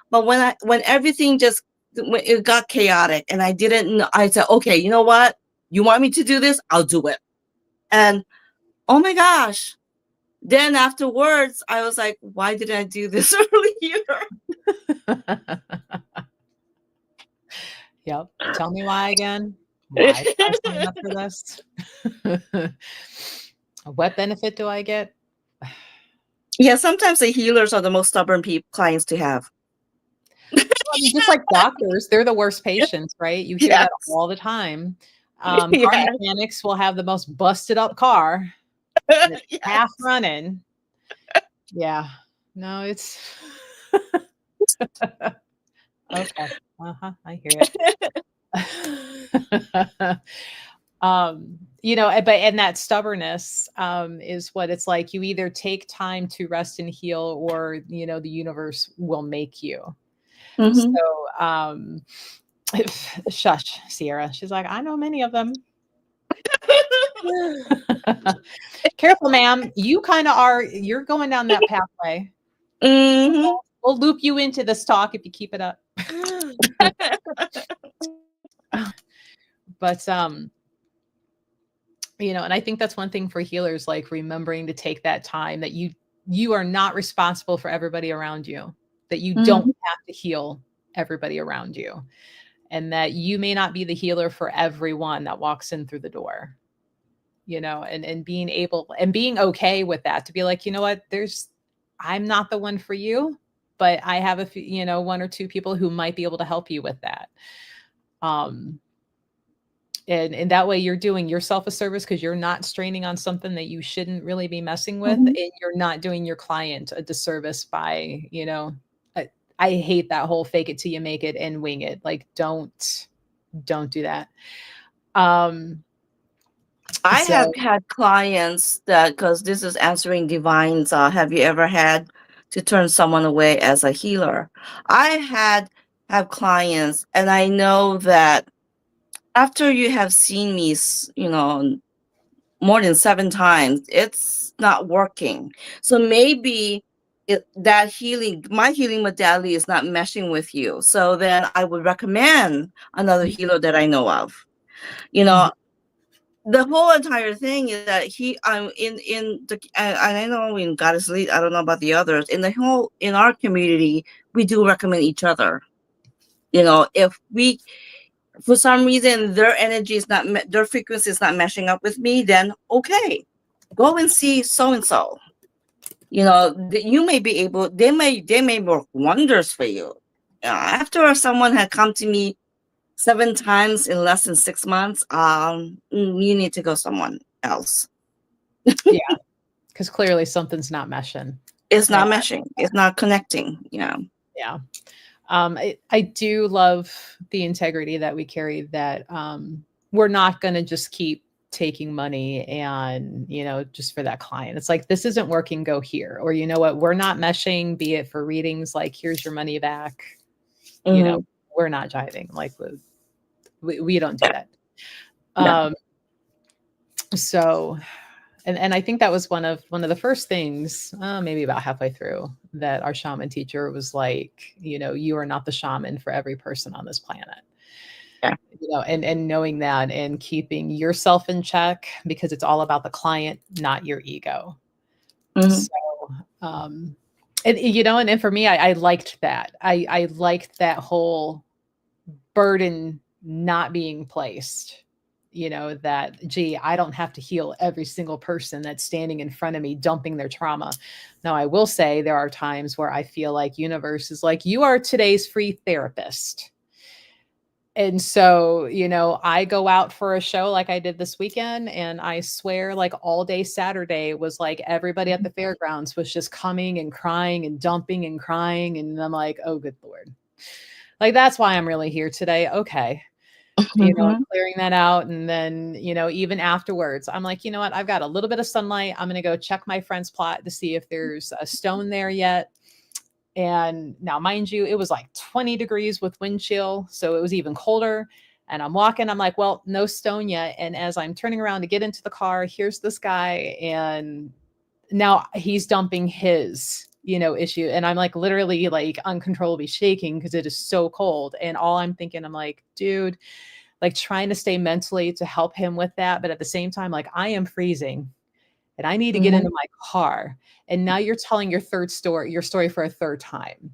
But when everything just when it got chaotic and I didn't know, I said, okay, you know what? You want me to do this? I'll do it. And oh my gosh. Then afterwards, I was like, why didn't I do this earlier? Yep. Tell me why again. Why did I sign up for this? What benefit do I get? Yeah, sometimes the healers are the most stubborn clients to have. I mean, just like doctors, they're the worst patients, right? You hear Yes. that all the time. Car Yes. mechanics will have the most busted up car, and it's Yes. half running. Yeah. No, it's okay. I hear it. And that stubbornness is what it's like. You either take time to rest and heal, or the universe will make you. Mhm. So shush, Sierra. She's like, I know many of them. Careful, ma'am. You kind of are, you're going down that pathway. Mhm. We'll loop you into this talk if you keep it up. But and I think that's one thing for healers, like remembering to take that time that you are not responsible for everybody around you, that you don't Mhm. have to heal everybody around you, and that you may not be the healer for everyone that walks in through the door. And being able and being okay with that, to be like, you know what, I'm not the one for you, but I have a few, one or two people who might be able to help you with that. And that way you're doing yourself a service, because you're not straining on something that you shouldn't really be messing with, Mhm. and you're not doing your client a disservice by, I hate that whole fake it till you make it and wing it. Like, don't do that. I have So had clients that, because this is answering divines, have you ever had to turn someone away as a healer? I have clients, and I know that after you have seen me, more than 7 times, it's not working. So maybe my healing modality is not meshing with you. So then I would recommend another healer that I know of. You mhm, know, the whole entire thing is that I'm in the, and I know in Goddess Lead, I don't know about the others, in our community, we do recommend each other. If we, for some reason, their energy is not, their frequency is not meshing up with me, then okay, go and see so and so. You may be able, they may work wonders for you. After someone had come to me 7 times in less than 6 months, you need to go someone else. yeah, because clearly something's not meshing. It's And not meshing. It's not connecting. yeah. I do love the integrity that we carry, that we're not going to just keep taking money and, just for that client. It's like, this isn't working, go here. Or, you know what, we're not meshing, be it for readings, like, here's your money back. Hmm. We're not jiving. Like, we don't do that. Yeah. So, and I think that was one of the first things, maybe about halfway through, that our shaman teacher was like, you are not the shaman for every person on this planet. Yeah. And knowing that and keeping yourself in check, because it's all about the client, not your ego. Hmm. So, um, and for me, I liked that. I liked that whole burden not being placed. That, gee, I don't have to heal every single person that's standing in front of me, dumping their trauma. Now, I will say there are times where I feel like universe is like, you are today's free therapist. And so, I go out for a show like I did this weekend, and I swear, like, all day Saturday was like everybody at the fairgrounds was just coming and crying and dumping and crying. And I'm like, oh, good Lord. Like, that's why I'm really here today. Okay. Hmm. Clearing that out. And then, even afterwards, I'm like, you know what? I've got a little bit of sunlight. I'm going to go check my friend's plot to see if there's a stone there yet. And now, mind you, it was like 20 degrees with wind chill. So it was even colder. And I'm walking, I'm like, well, no stone yet. And as I'm turning around to get into the car, here's this guy. And now he's dumping his, issue. And I'm like literally like uncontrollably shaking because it is so cold. And all I'm thinking, I'm like, dude, like trying to stay mentally to help him with that. But at the same time, like, I am freezing and I need to get Hmm. into my car. And now you're telling your story for a third time,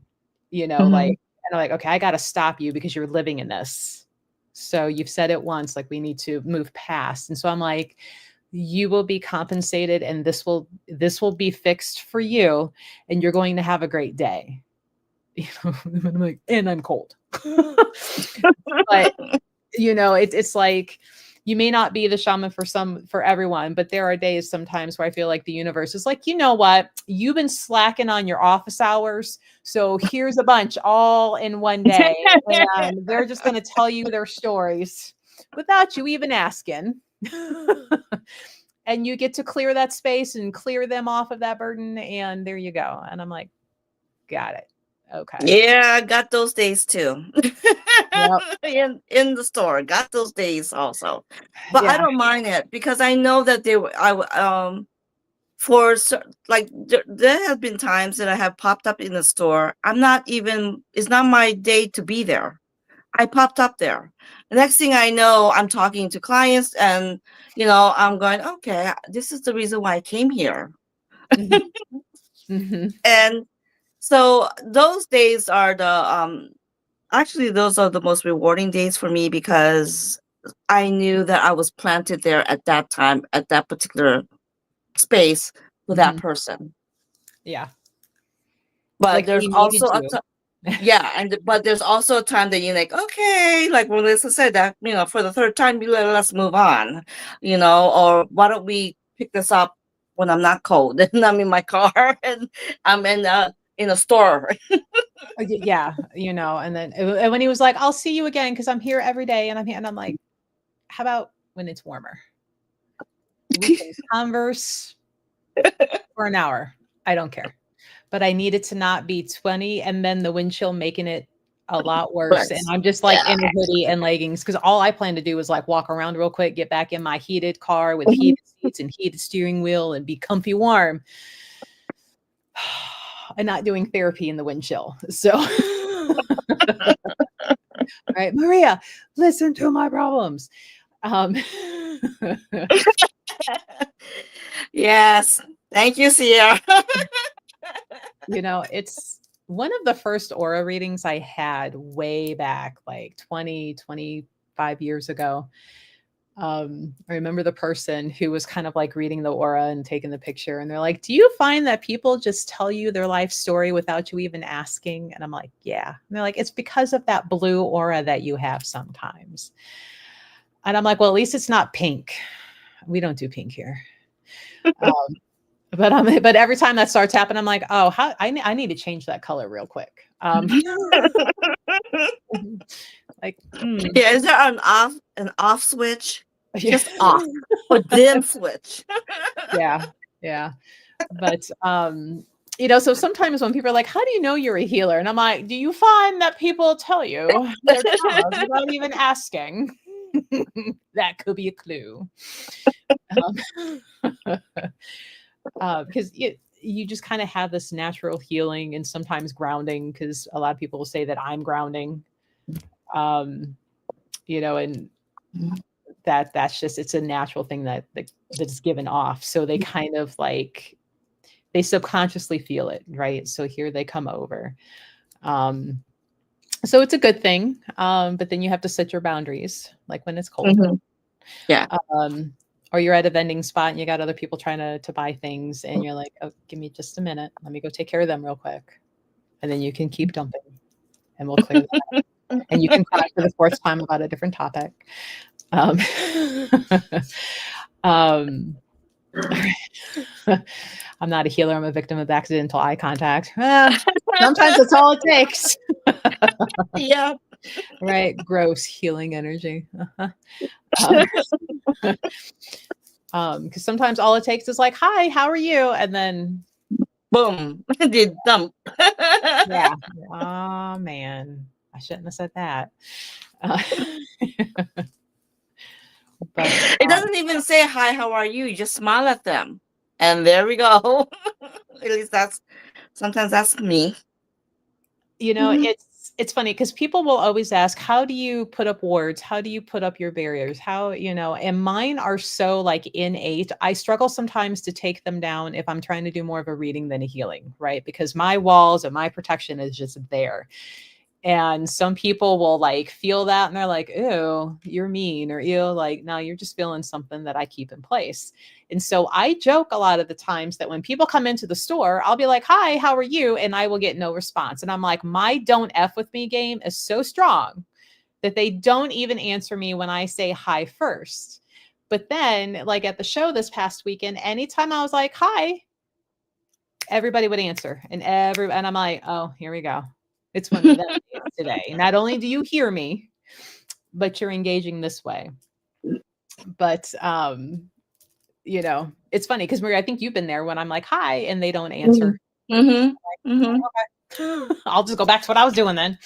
Hmm. like, and I'm like, okay, I got to stop you because you're living in this. So you've said it once, like, we need to move past. And so I'm like, you will be compensated, and this will be fixed for you, and you're going to have a great day. And I'm like, and I'm cold. But it's like, you may not be the shaman for everyone, but there are days sometimes where I feel like the universe is like, you know what, you've been slacking on your office hours, so here's a bunch all in one day, and they're just going to tell you their stories without you even asking. And you get to clear that space and clear them off of that burden, and there you go. And I'm like, got it. Okay. Yeah, I got those days too. Yep. In the store, got those days also. But I Yeah. don't mind it because I know that they were for like there have been times that I have popped up in the store. I'm not even, it's not my day to be there. I popped up there. The next thing I know, I'm talking to clients and I'm going, okay, this is the reason why I came here. Mhm. Mhm. And so those days are the actually those are the most rewarding days for me because I knew that I was planted there at that time, at that particular space for that Mhm. person. Yeah. But Like there's they also needed a you. yeah, but there's also a time that you're like, okay, like Melissa said that, for the third time, let's move on, or why don't we pick this up when I'm not cold and I'm in my car and I'm in a store. Yeah, and then and when he was like, "I'll see you again because I'm here every day and I'm here," and I'm like, "How about when it's warmer? We can converse for an hour. I don't care." But I need it to not be 20 and then the wind chill making it a lot worse. And But I'm just like yeah. in a hoodie and leggings because all I plan to do is like walk around real quick, get back in my heated car with heated seats and heated steering wheel and be comfy warm. And not doing therapy in the wind chill. So, right, Maria, listen to my problems. Um, Yes. Thank you, Sierra. it's one of the first aura readings I had way back, like 20, 25 years ago. I remember the person who was kind of like reading the aura and taking the picture, and they're like, "Do you find that people just tell you their life story without you even asking?" And I'm like, "Yeah." And they're like, "It's because of that blue aura that you have sometimes." And I'm like, "Well, at least it's not pink. We don't do pink here." Um, but every time that starts happening, I'm like, "Oh, how I need to change that color real quick." Like, Yeah, is there an off switch? yeah, Just off or dim switch. yeah, yeah. But so sometimes when people are like, "How do you know you're a healer?" And I'm like, "Do you find that people tell you their traumas without even asking?" That could be a clue. Because you just kind of have this natural healing and sometimes grounding. Because a lot of people will say that I'm grounding. Um, and that's just it's a natural thing that's given off. So they kind of like they subconsciously feel it, right? So here they come over. Um, so it's a good thing. But then you have to set your boundaries, like when it's cold. Mhm. Yeah. Um, or you're at a vending spot and you got other people trying to buy things and you're like, "Oh, give me just a minute. Let me go take care of them real quick." And then you can keep dumping and we'll clear that. And you can cry for the fourth time about a different topic. Um, um, I'm not a healer. I'm a victim of accidental eye contact. Sometimes that's all it takes. Yeah. Right? Gross healing energy. Uh-huh. Because sometimes all it takes is like, "Hi, how are you?" And then, Boom. Did dump. yeah, oh man, I shouldn't have said that. Uh, but It doesn't even say hi, how are you? You just smile at them. And there we go. At least sometimes that's me. Mhm. it's funny because people will always ask, "How do you put up words? How do you put up your barriers? And mine are so like innate. I struggle sometimes to take them down if I'm trying to do more of a reading than a healing, right? Because my walls and my protection is just there. And some people will like feel that and they're like, "Ew, you're mean," or "Ew, like, no, you're just feeling something that I keep in place." And so I joke a lot of the times that when people come into the store, I'll be like, "Hi, how are you?" And I will get no response. And I'm like, my don't F with me game is so strong that they don't even answer me when I say hi first. But then, like at the show this past weekend, anytime I was like, "Hi," everybody would answer. And I'm like, "Oh, here we go. It's one of them days today. Not only do you hear me, but you're engaging this way." But it's funny because Maria, I think you've been there when I'm like, "Hi," and they don't answer. Mhm. Mhm. Mhm. I'll just go back to what I was doing then.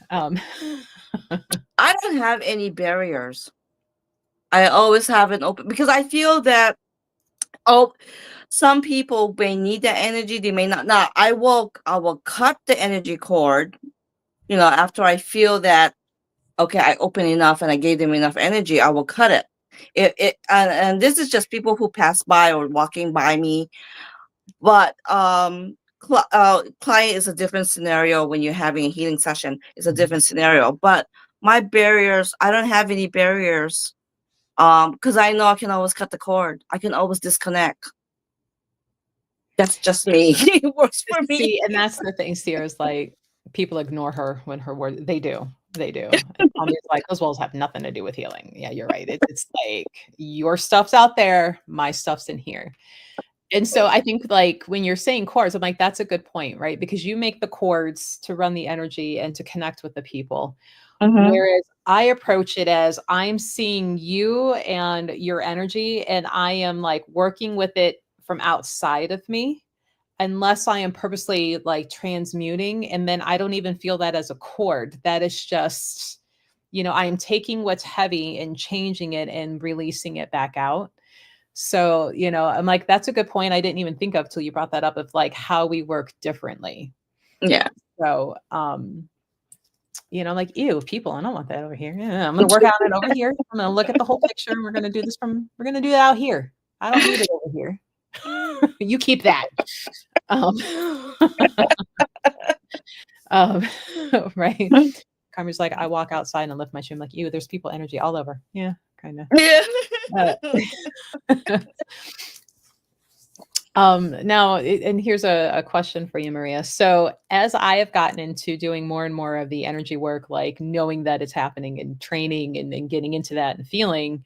Um, I don't have any barriers. I always have an open because I feel that some people may need that energy, they may not. Now I will cut the energy cord, after I feel that okay, I open enough and I gave them enough energy, I will cut it. And this is just people who pass by or walking by me. But client is a different scenario. When you're having a healing session, it's a different scenario. But my barriers, I don't have any barriers. Because I know I can always cut the cord. I can always disconnect. That's just me. It works for me. See, and that's the thing, Sierra's like, people ignore her when her word, they do. And Tommy's like, those walls have nothing to do with healing. Yeah, you're right. It's like your stuff's out there, my stuff's in here. And so I think like when you're saying cords, I'm like, that's a good point, right? Because you make the cords to run the energy and to connect with the people. Whereas I approach it as I'm seeing you and your energy, and I am like working with it from outside of me, unless I am purposely like transmuting. And then I don't even feel that as a cord. That is just, I am taking what's heavy and changing it and releasing it back out. So, I'm like, that's a good point. I didn't even think of till you brought that up of like how we work differently. Yeah. So, I'm like, ew, people, I don't want that over here. Yeah, I'm going to work on it over here. I'm going to look at the whole picture and we're going to do that out here. I don't need it over here. You keep that. Right. Carmen's like, I walk outside and lift my shoe. I'm like, ew, there's people energy all over. Yeah, kind of. Yeah. Now, and here's a question for you, Maria. So as I have gotten into doing more and more of the energy work, like knowing that it's happening and training and getting into that and feeling,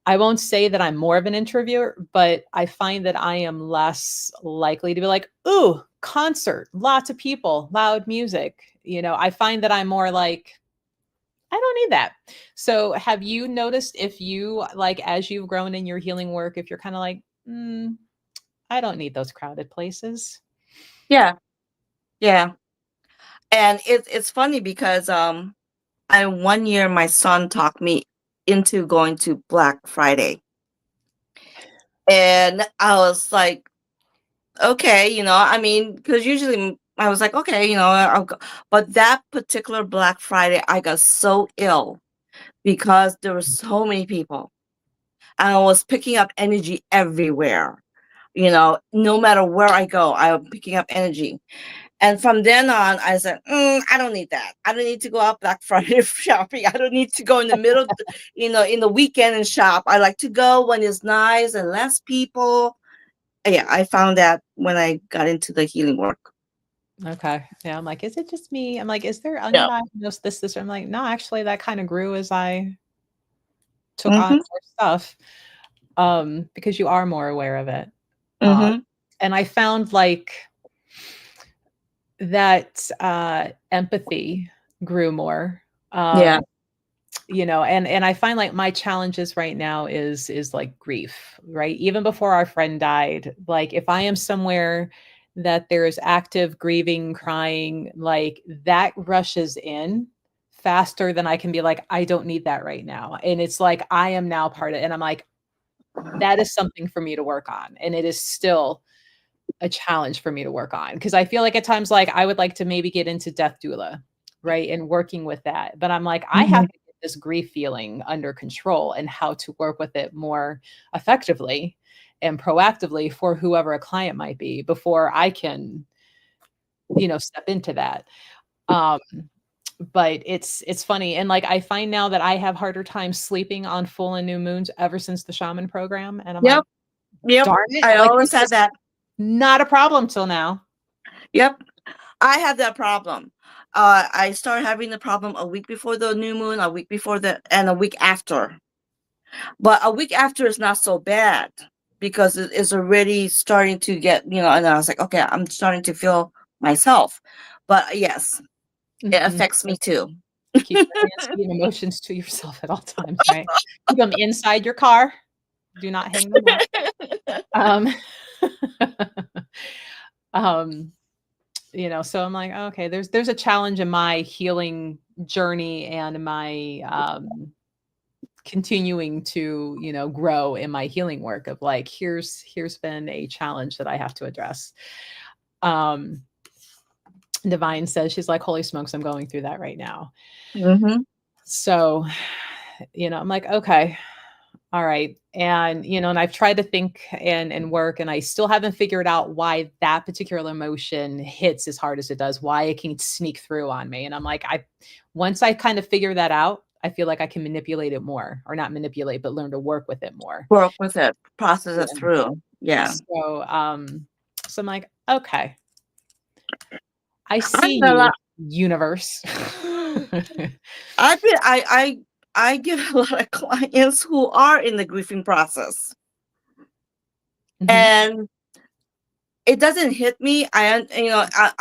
I won't say that I'm more of an introvert, but I find that I am less likely to be like, ooh, concert, lots of people, loud music. I find that I'm more like, I don't need that. So have you noticed if you like, as you've grown in your healing work, if you're kind of like, I don't need those crowded places. Yeah. Yeah. And it's funny because one year my son talked me into going to Black Friday. And I was like, okay, because usually I was like, okay, I'll go. But that particular Black Friday, I got so ill because there were so many people. And I was picking up energy everywhere. No matter where I go, I'm picking up energy. And from then on, I said, I don't need that. I don't need to go out Black Friday shopping. I don't need to go in the middle, in the weekend and shop. I like to go when it's nice and less people. Yeah, I found that when I got into the healing work. Okay. Yeah. I'm like, is it just me? I'm like, is there Yeah. undiagnosed this? I'm like, no, actually that kind of grew as I took on more stuff. Because you are more aware of it. And I found like that empathy grew more. Yeah. And I find like my challenges right now is like grief, right? Even before our friend died, like if I am somewhere that there is active grieving, crying, like that rushes in faster than I can be like, I don't need that right now. And it's like, I am now part of it. And I'm like, that is something for me to work on. And it is still a challenge for me to work on. Cause I feel like at times, like I would like to maybe get into death doula, right? And working with that. But I'm like, I have to get this grief feeling under control and how to work with it more effectively and proactively for whoever a client might be before I can, step into that. But it's funny. And like, I find now that I have harder time sleeping on full and new moons ever since the shaman program. And I'm like, darn it. I like, always had that. Not a problem till now. Yep. I had that problem. I started having the problem a week before the new moon, a week before and a week after. But a week after is not so bad because it's already starting to get, and I was like, okay, I'm starting to feel myself. But yes, it affects me too. Keep your emotions to yourself at all times, right? Keep them inside your car. Do not hang them up. So I'm like, okay, there's a challenge in my healing journey and my continuing to, grow in my healing work of like, here's been a challenge that I have to address. Um, Divine says, she's like, holy smokes, I'm going through that right now. Mm-hmm. So, I'm like, okay, all right. And I've tried to think and work, and I still haven't figured out why that particular emotion hits as hard as it does, why it can sneak through on me. And I'm like, once I kind of figure that out, I feel like I can manipulate it more, or not manipulate, but learn to work with it more. Work with it, process it Yeah. through. Yeah. So I'm like, okay, I I see get a you, lot. universe. I get a lot of clients who are in the grieving process, Mhm, and it doesn't hit me. I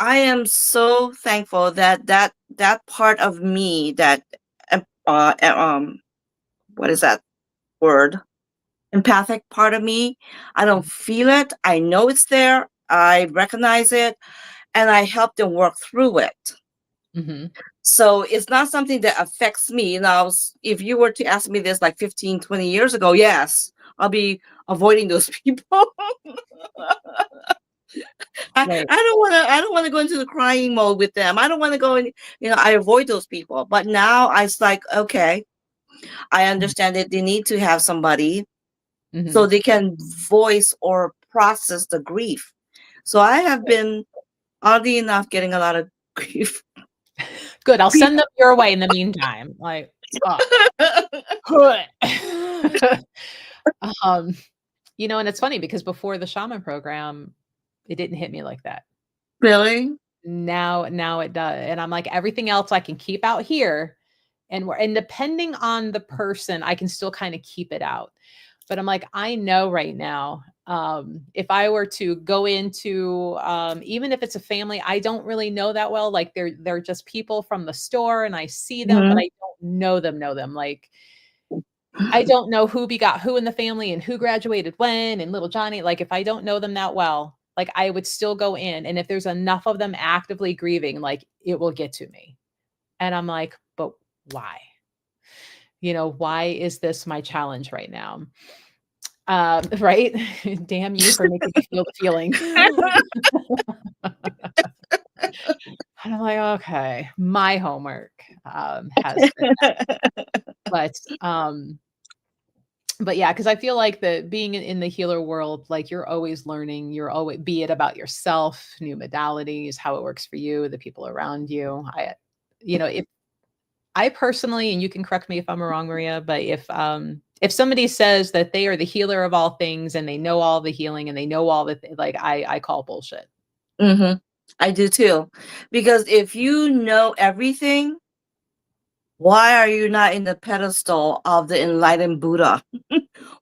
am so thankful that that part of me that uh, uh, um what is that word, empathic part of me, I don't feel it. I know it's there. I recognize it, and I help them work through it. mhm. So it's not something that affects me. Now, if you were to ask me this like 15, 20 years ago, yes, I'll be avoiding those people. Right. I don't want to go into the crying mode with them. I don't want to go in, I avoid those people. But now I was like, okay, I understand that they need to have somebody so Mhm. they can voice or process the grief. So I have been, oddly enough, getting a lot of grief. Good, I'll send them your way in the meantime. Like, oh. Um, and it's funny because before the shaman program, it didn't hit me like that. Really? Now it does. And I'm like, everything else I can keep out here. And depending on the person, I can still kind of keep it out. But I'm like, I know right now, if I were to go into, even if it's a family I don't really know that well, like they're just people from the store and I see them, but Mhm. I don't know them. Like, I don't know who begot who in the family and who graduated when and little Johnny. Like, if I don't know them that well, like I would still go in. And if there's enough of them actively grieving, like it will get to me. And I'm like, but why? Why is this my challenge right now? Right? Damn you for making me feel the feeling. And I'm like, okay, my homework has been, but yeah, because I feel like the being in the healer world, like you're always learning, you're always, be it about yourself, new modalities, how it works for you, the people around you. If I personally, and you can correct me if I'm wrong, Maria, but if somebody says that they are the healer of all things and they know all the healing and they know all the like, I call bullshit. Hmm. I do too. Because if you know everything, why are you not in the pedestal of the enlightened Buddha?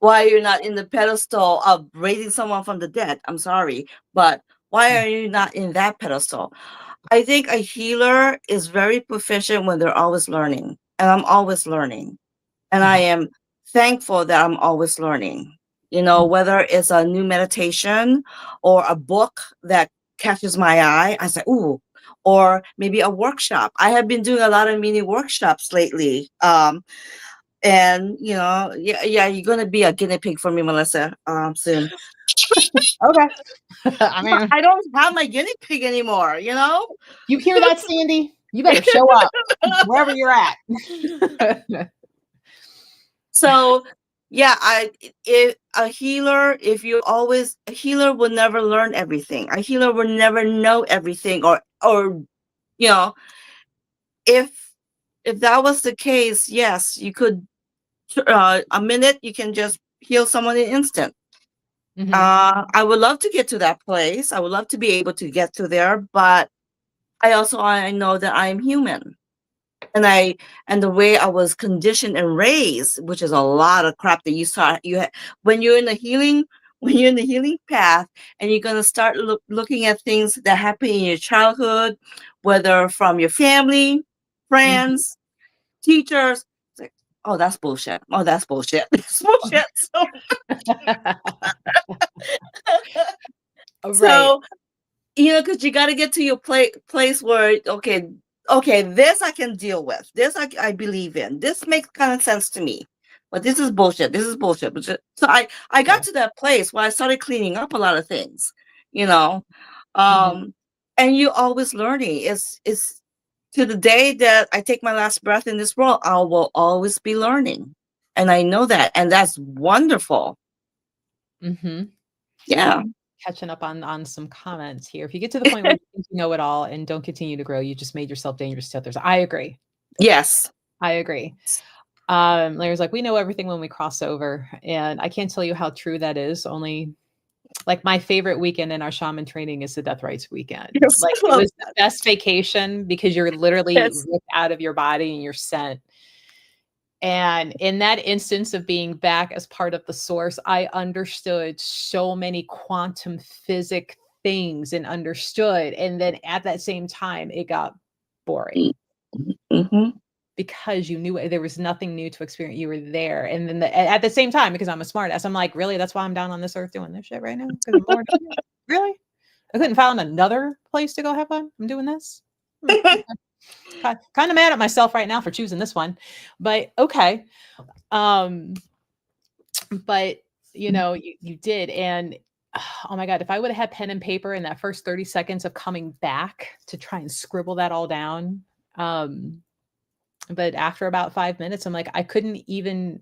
Why are you not in the pedestal of raising someone from the dead? I'm sorry, but why are you not in that pedestal? I think a healer is very proficient when they're always learning, and I'm always learning. And I Mhm, am thankful that I'm always learning. mhm, Whether it's a new meditation or a book that catches my eye, I say, ooh, or maybe a workshop. I have been doing a lot of mini workshops lately. And yeah, you're gonna be a guinea pig for me, Melissa, soon. Okay. I mean, I don't have my guinea pig anymore, you hear that, Sandy? You better show up wherever you're at. So yeah, if a healer, if you always a healer will never learn everything. A healer will never know everything, or you know, if that was the case, yes, you could a minute you can just heal someone in an instant. Mhm, I would love to get to that place. I would love to be able to get to there, but I know that I am human. And the way I was conditioned and raised, which is a lot of crap that when you're in the healing when you're in the healing path, and you're going to start looking at things that happen in your childhood, whether from your family, mhm. friends, teachers. It's like, oh, that's bullshit. Oh, that's bullshit. That's bullshit. Right. So because you got to get to your place where, okay, this I can deal with. This I believe in. This makes kind of sense to me. But this is bullshit. This is bullshit. So I got to that place where I started cleaning up a lot of things, you know. And you always learning. It's to the day that I take my last breath in this world, I will always be learning. And I know that. And that's wonderful. Yeah. Catching up on some comments here. If you get to the point where you think you know it all and don't continue to grow, you just made yourself dangerous to others. I agree. Yes. I agree. Larry's like, we know everything when we cross over. And I can't tell you how true that is. Only like my favorite weekend in our shaman training is the Death Rites weekend. Yes, like it was the best vacation because you're literally ripped out of your body and you're sent. And in that instance of being back as part of the source, I understood so many quantum physics things and understood. And then at that same time, it got boring because you knew there was nothing new to experience. You were there. And then at the same time, because I'm a smart ass, I'm like, really? That's why I'm down on this earth doing this shit right now? Because I'm bored. Really? I couldn't find another place to go have fun. I'm doing this. Kind of mad at myself right now for choosing this one, but okay. But you know, you did. And oh my God, if I would have had pen and paper in that first 30 seconds of coming back to try and scribble that all down. But after about 5 minutes, I'm like, I couldn't even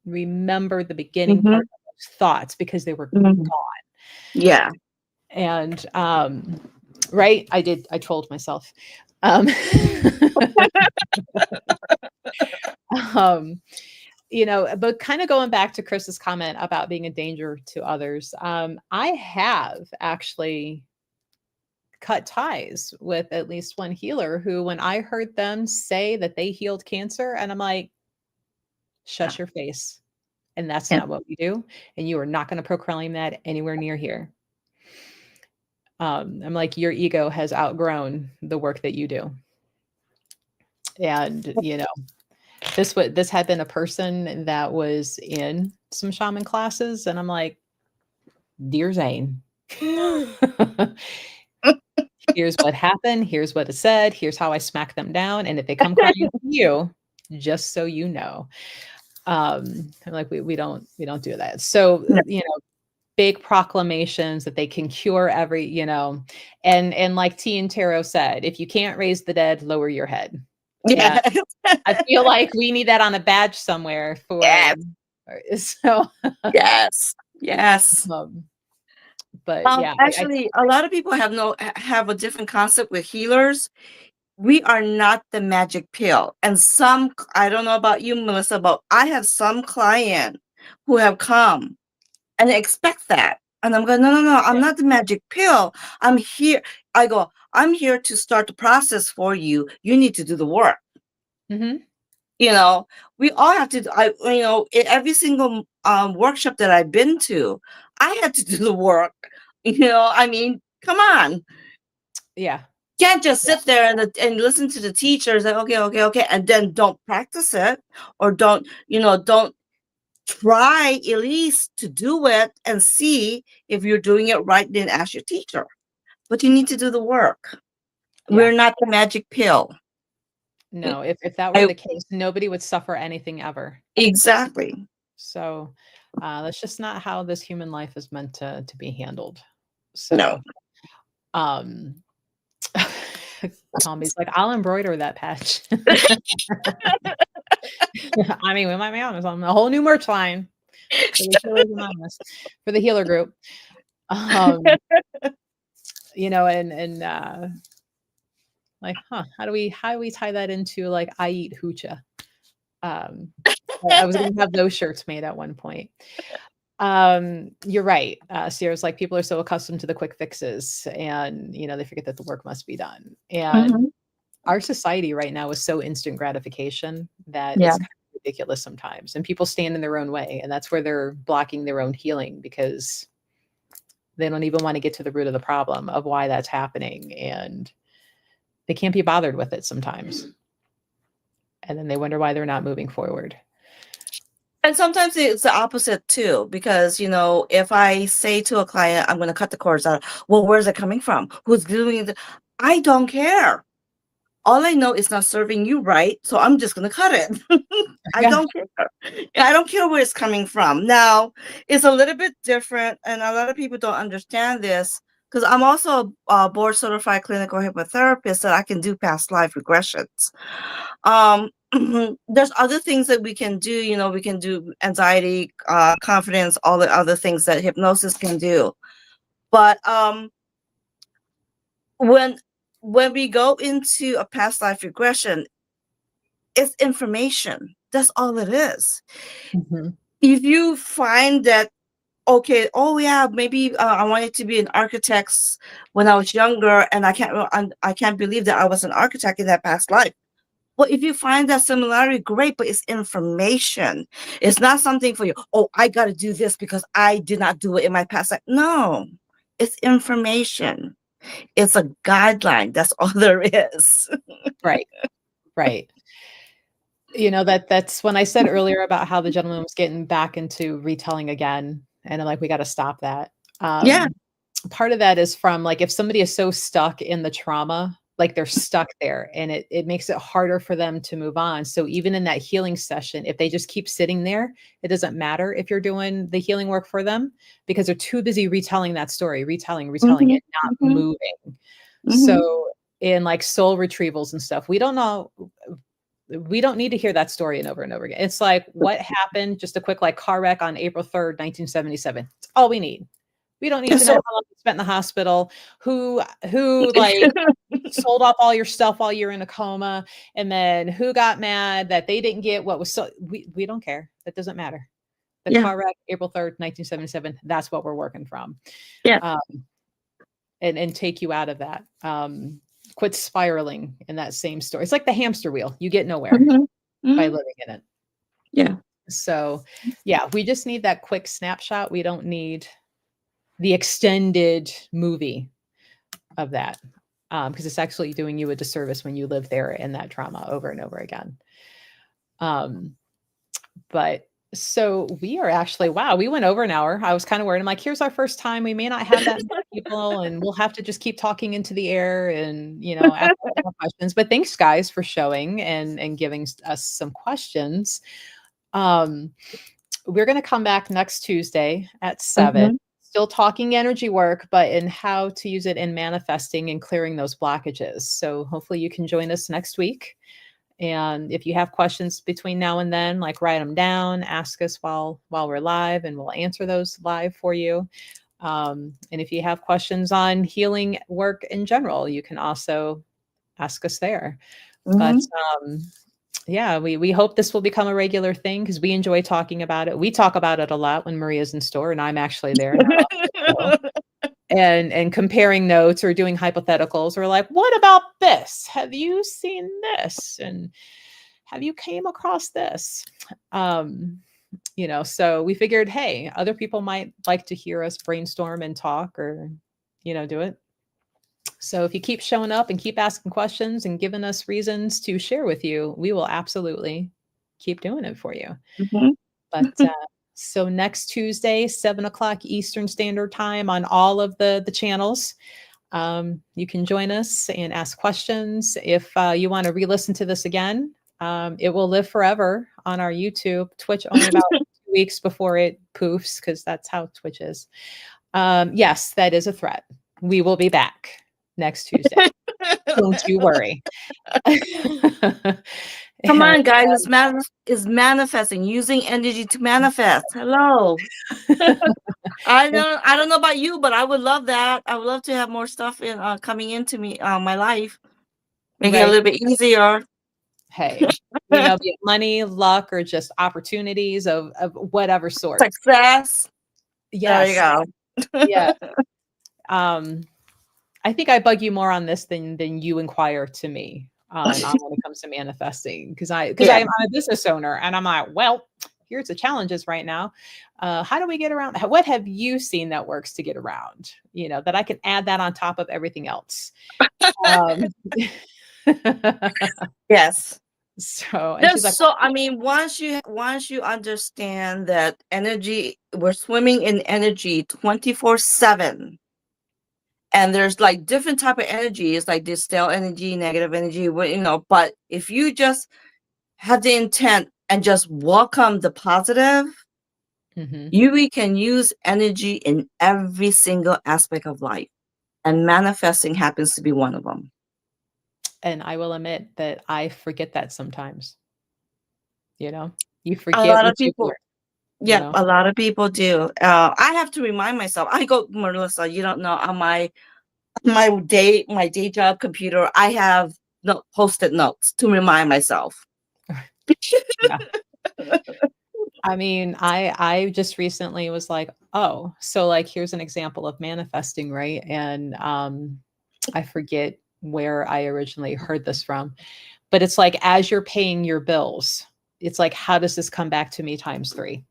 remember the beginning part of those thoughts because they were gone. Yeah. And right, I trolled myself. You know, but kind of going back to Chris's comment about being a danger to others, I have actually cut ties with at least one healer who, when I heard them say that they healed cancer, and I'm like, shut your face. And that's not what we do. And you are not going to proclaim that anywhere near here. I'm like, your ego has outgrown the work that you do. And, you know, this had been a person that was in some shaman classes. And I'm like, dear Zane, here's what happened. Here's what is said. Here's how I smack them down. And if they come crying to you, just so you know, I'm like, we don't do that. So, you know, big proclamations that they can cure every, you know, and like T and Tarot said, if you can't raise the dead, lower your head. Yeah. I feel like we need that on a badge somewhere for, so. Yes. But yeah, actually, a lot of people have a different concept with healers. We are not the magic pill. And some, I don't know about you, Melissa, but I have some client who have come and expect that. And I'm going, no, I'm not the magic pill. I'm here. I go, I'm here to start the process for you. You need to do the work. You know, we all have to, you know, in every single workshop that I've been to, I had to do the work. You know, I mean, come on. Yeah. Can't just sit there and listen to the teachers and okay, and then don't practice it, or don't try at least to do it and see if you're doing it right, then ask your teacher. But you need to do the work. We're not the magic pill. No, if that were the case, nobody would suffer anything ever. Exactly. So that's just not how this human life is meant to be handled. So Tommy's like, I'll embroider that patch. I mean, we might be honest on a whole new merch line for the healer group. You know, and like, how do we tie that into like I eat hoocha? I was gonna have those shirts made at one point. You're right. Sierra's like, people are so accustomed to the quick fixes and, you know, they forget that the work must be done. And our society right now is so instant gratification that it's kind of ridiculous sometimes. And people stand in their own way. And that's where they're blocking their own healing because they don't even want to get to the root of the problem of why that's happening. And they can't be bothered with it sometimes. And then they wonder why they're not moving forward. And sometimes it's the opposite too, because if I say to a client, I'm going to cut the cords out, well, where's it coming from? Who's doing it? I don't care. All I know is not serving you right, so I'm just going to cut it. I Yeah. don't care. I don't care where it's coming from. Now, it's a little bit different, and a lot of people don't understand this because I'm also a board certified clinical hypnotherapist that I can do past life regressions. There's other things that we can do. We can do anxiety, confidence, all the other things that hypnosis can do. But when we go into a past life regression, it's information. That's all it is. Mhm. If you find that, okay, oh yeah, maybe I wanted to be an architect when I was younger, and I can't believe that I was an architect in that past life. Well, if you find that similarity, great, but it's information. It's not something for you. Oh, I got to do this because I did not do it in my past life. No, it's information. It's a guideline. That's all there is. Right. Right. That's when I said earlier about how the gentleman was getting back into retelling again, and I'm like, we got to stop that. Yeah. Part of that is from like if somebody is so stuck in the trauma, like they're stuck there, and it makes it harder for them to move on. So even in that healing session, if they just keep sitting there, it doesn't matter if you're doing the healing work for them because they're too busy retelling that story, retelling Mhm, it, not mhm, moving. mhm. So in like soul retrievals and stuff, we don't need to hear that story and over again. It's like what happened, just a quick like car wreck on April 3rd, 1977. It's all we need. We don't need to know So how long you spent in the hospital, who like sold off all your stuff while you're in a coma, and then who got mad that they didn't get what was so we don't care. That doesn't matter. The yeah, car wreck, April 3rd, 1977, that's what we're working from. yeah. Um, and take you out of that. Quit spiraling in that same story. It's like the hamster wheel. You get nowhere Mhm, by mhm. living in it. Yeah. So, yeah, we just need that quick snapshot. We don't need the extended movie of that because it's actually doing you a disservice when you live there in that trauma over and over again. But so we are actually, wow, we went over an hour. I was kind of worried. I'm like, here's our first time. We may not have that many people, and we'll have to just keep talking into the air and, ask more questions. But thanks, guys, for showing and giving us some questions. Um, we're going to come back next Tuesday at 7, Mhm. still talking energy work, but in how to use it in manifesting and clearing those blockages. So hopefully you can join us next week. And if you have questions between now and then, like write them down, ask us while we're live, and we'll answer those live for you. And if you have questions on healing work in general, you can also ask us there. But Mhm. yeah, we hope this will become a regular thing because we enjoy talking about it. We talk about it a lot when Maria's in store and I'm actually there, not off the show. And comparing notes or doing hypotheticals or like, what about this? Have you seen this? And have you came across this? So we figured, hey, other people might like to hear us brainstorm and talk or, do it. So if you keep showing up and keep asking questions and giving us reasons to share with you, we will absolutely keep doing it for you. Mhm. But so next Tuesday, 7 o'clock Eastern Standard Time on all of the channels. You can join us and ask questions. If you want to re-listen to this again, it will live forever on our YouTube. Twitch only about 2 weeks before it poofs because that's how Twitch is. Yes, that is a threat. We will be back next Tuesday. Don't you worry. Come And on, guys. It's manifesting, using energy to manifest. Hello. I don't know about you, but I would love that. I would love to have more stuff coming into me my life. Make it a right. little bit easier. Hey, be it money, luck, or just opportunities of whatever sort. Success. There you Yes. go. Yeah. I think I bug you more on this than you inquire to me on when it comes to manifesting because Yeah. I'm a business owner and I'm like, well, here's the challenges right now. How do we get around? What have you seen that works to get around? That I can add that on top of everything else. Um, Yes. So, and she's like, So I mean, once you understand that energy, we're swimming in energy 24/7, and there's like different type of energies, like distill energy, negative energy, but if you just have the intent and just welcome the positive, mhm. we can use energy in every single aspect of life, and manifesting happens to be one of them. And I will admit that I forget that sometimes. You A forget lot of what you've people, learned, you yeah, know? a lot of people do. I have to remind myself. I go, Melissa, you don't know, on my day job computer, I have post-it notes to remind myself. Yeah. I mean, I just recently was like, "Oh, so, like, here's an example of manifesting," right? And, I forget where I originally heard this from, but it's like, as you're paying your bills, it's like, "How does this come back to me times 3?"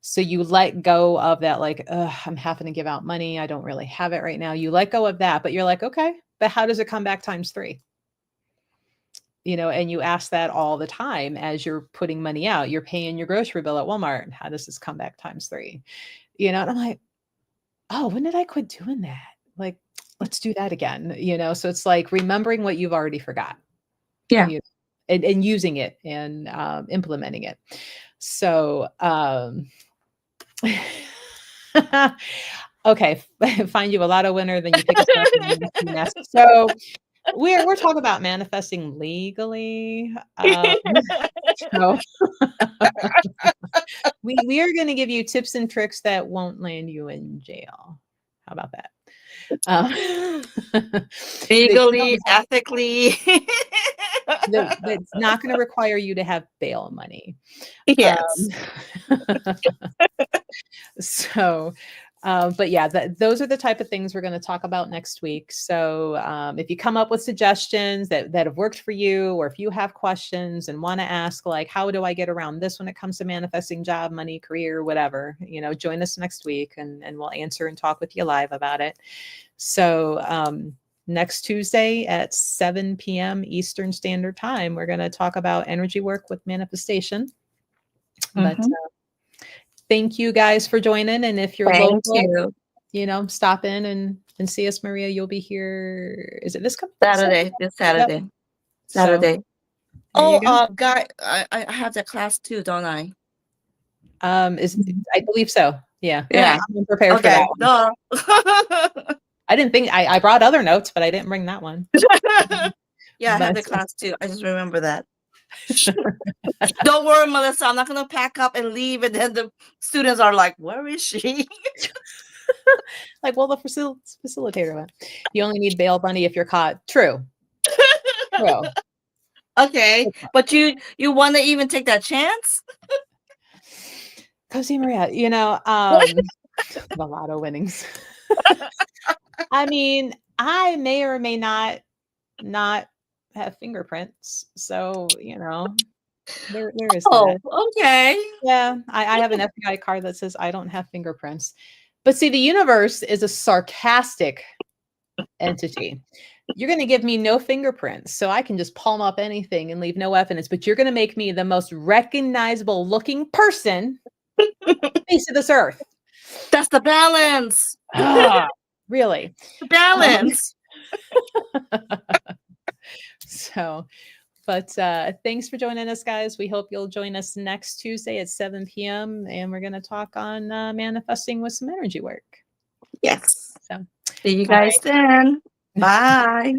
So you let go of that, like, "Ugh, I'm having to give out money. I don't really have it right now." You let go of that, but you're like, "Okay, but how does it come back times 3?" And you ask that all the time as you're putting money out. You're paying your grocery bill at Walmart. How does this come back times 3? And I'm like, "Oh, when did I quit doing that? Like, let's do that again." So it's like remembering what you've already forgot, Yeah. you know, and using it and implementing it. So, okay, find you a lotto winner, then you pick a stock and then you mess. So we're talking about manifesting legally. So we are going to give you tips and tricks that won't land you in jail. How about that? That Legally, ethically. that's not going to require you to have bail money. Yes. So, but yeah, those are the type of things we're going to talk about next week. So, if you come up with suggestions that have worked for you, or if you have questions and want to ask, like, how do I get around this when it comes to manifesting job, money, career, whatever, join us next week and we'll answer and talk with you live about it. So, next Tuesday at 7 p.m. Eastern Standard Time, we're going to talk about energy work with manifestation. But thank you guys for joining. And if you're Thank local, you. Stop in and see us, Maria. You'll be here. Is it this coming Saturday, this Saturday. Yep. Saturday. So there you go. Guy, I have that class too, don't I? I believe so. Yeah. Yeah. I'm prepared for Okay. that one. Duh. I didn't think I brought other notes, but I didn't bring that one. Yeah, I have the class too. I just remember that. Don't worry, Melissa. I'm not gonna pack up and leave, and then the students are like, "Where is she?" Like, well, the facilitator went. You only need bail money if you're caught. True. True. Okay, but you want to even take that chance? Go see Maria. The lotto winnings. I mean, I may or may not have fingerprints. So, there is that. Okay. Yeah, I have an FBI card that says I don't have fingerprints. But see, the universe is a sarcastic entity. You're going to give me no fingerprints, so I can just palm up anything and leave no evidence, but you're going to make me the most recognizable looking person on the face of this earth. That's the balance. Really? The balance. But thanks for joining us, guys. We hope you'll join us next Tuesday at 7 p.m. and we're going to talk on manifesting with some energy work. Yes. So, See you guys then. Bye.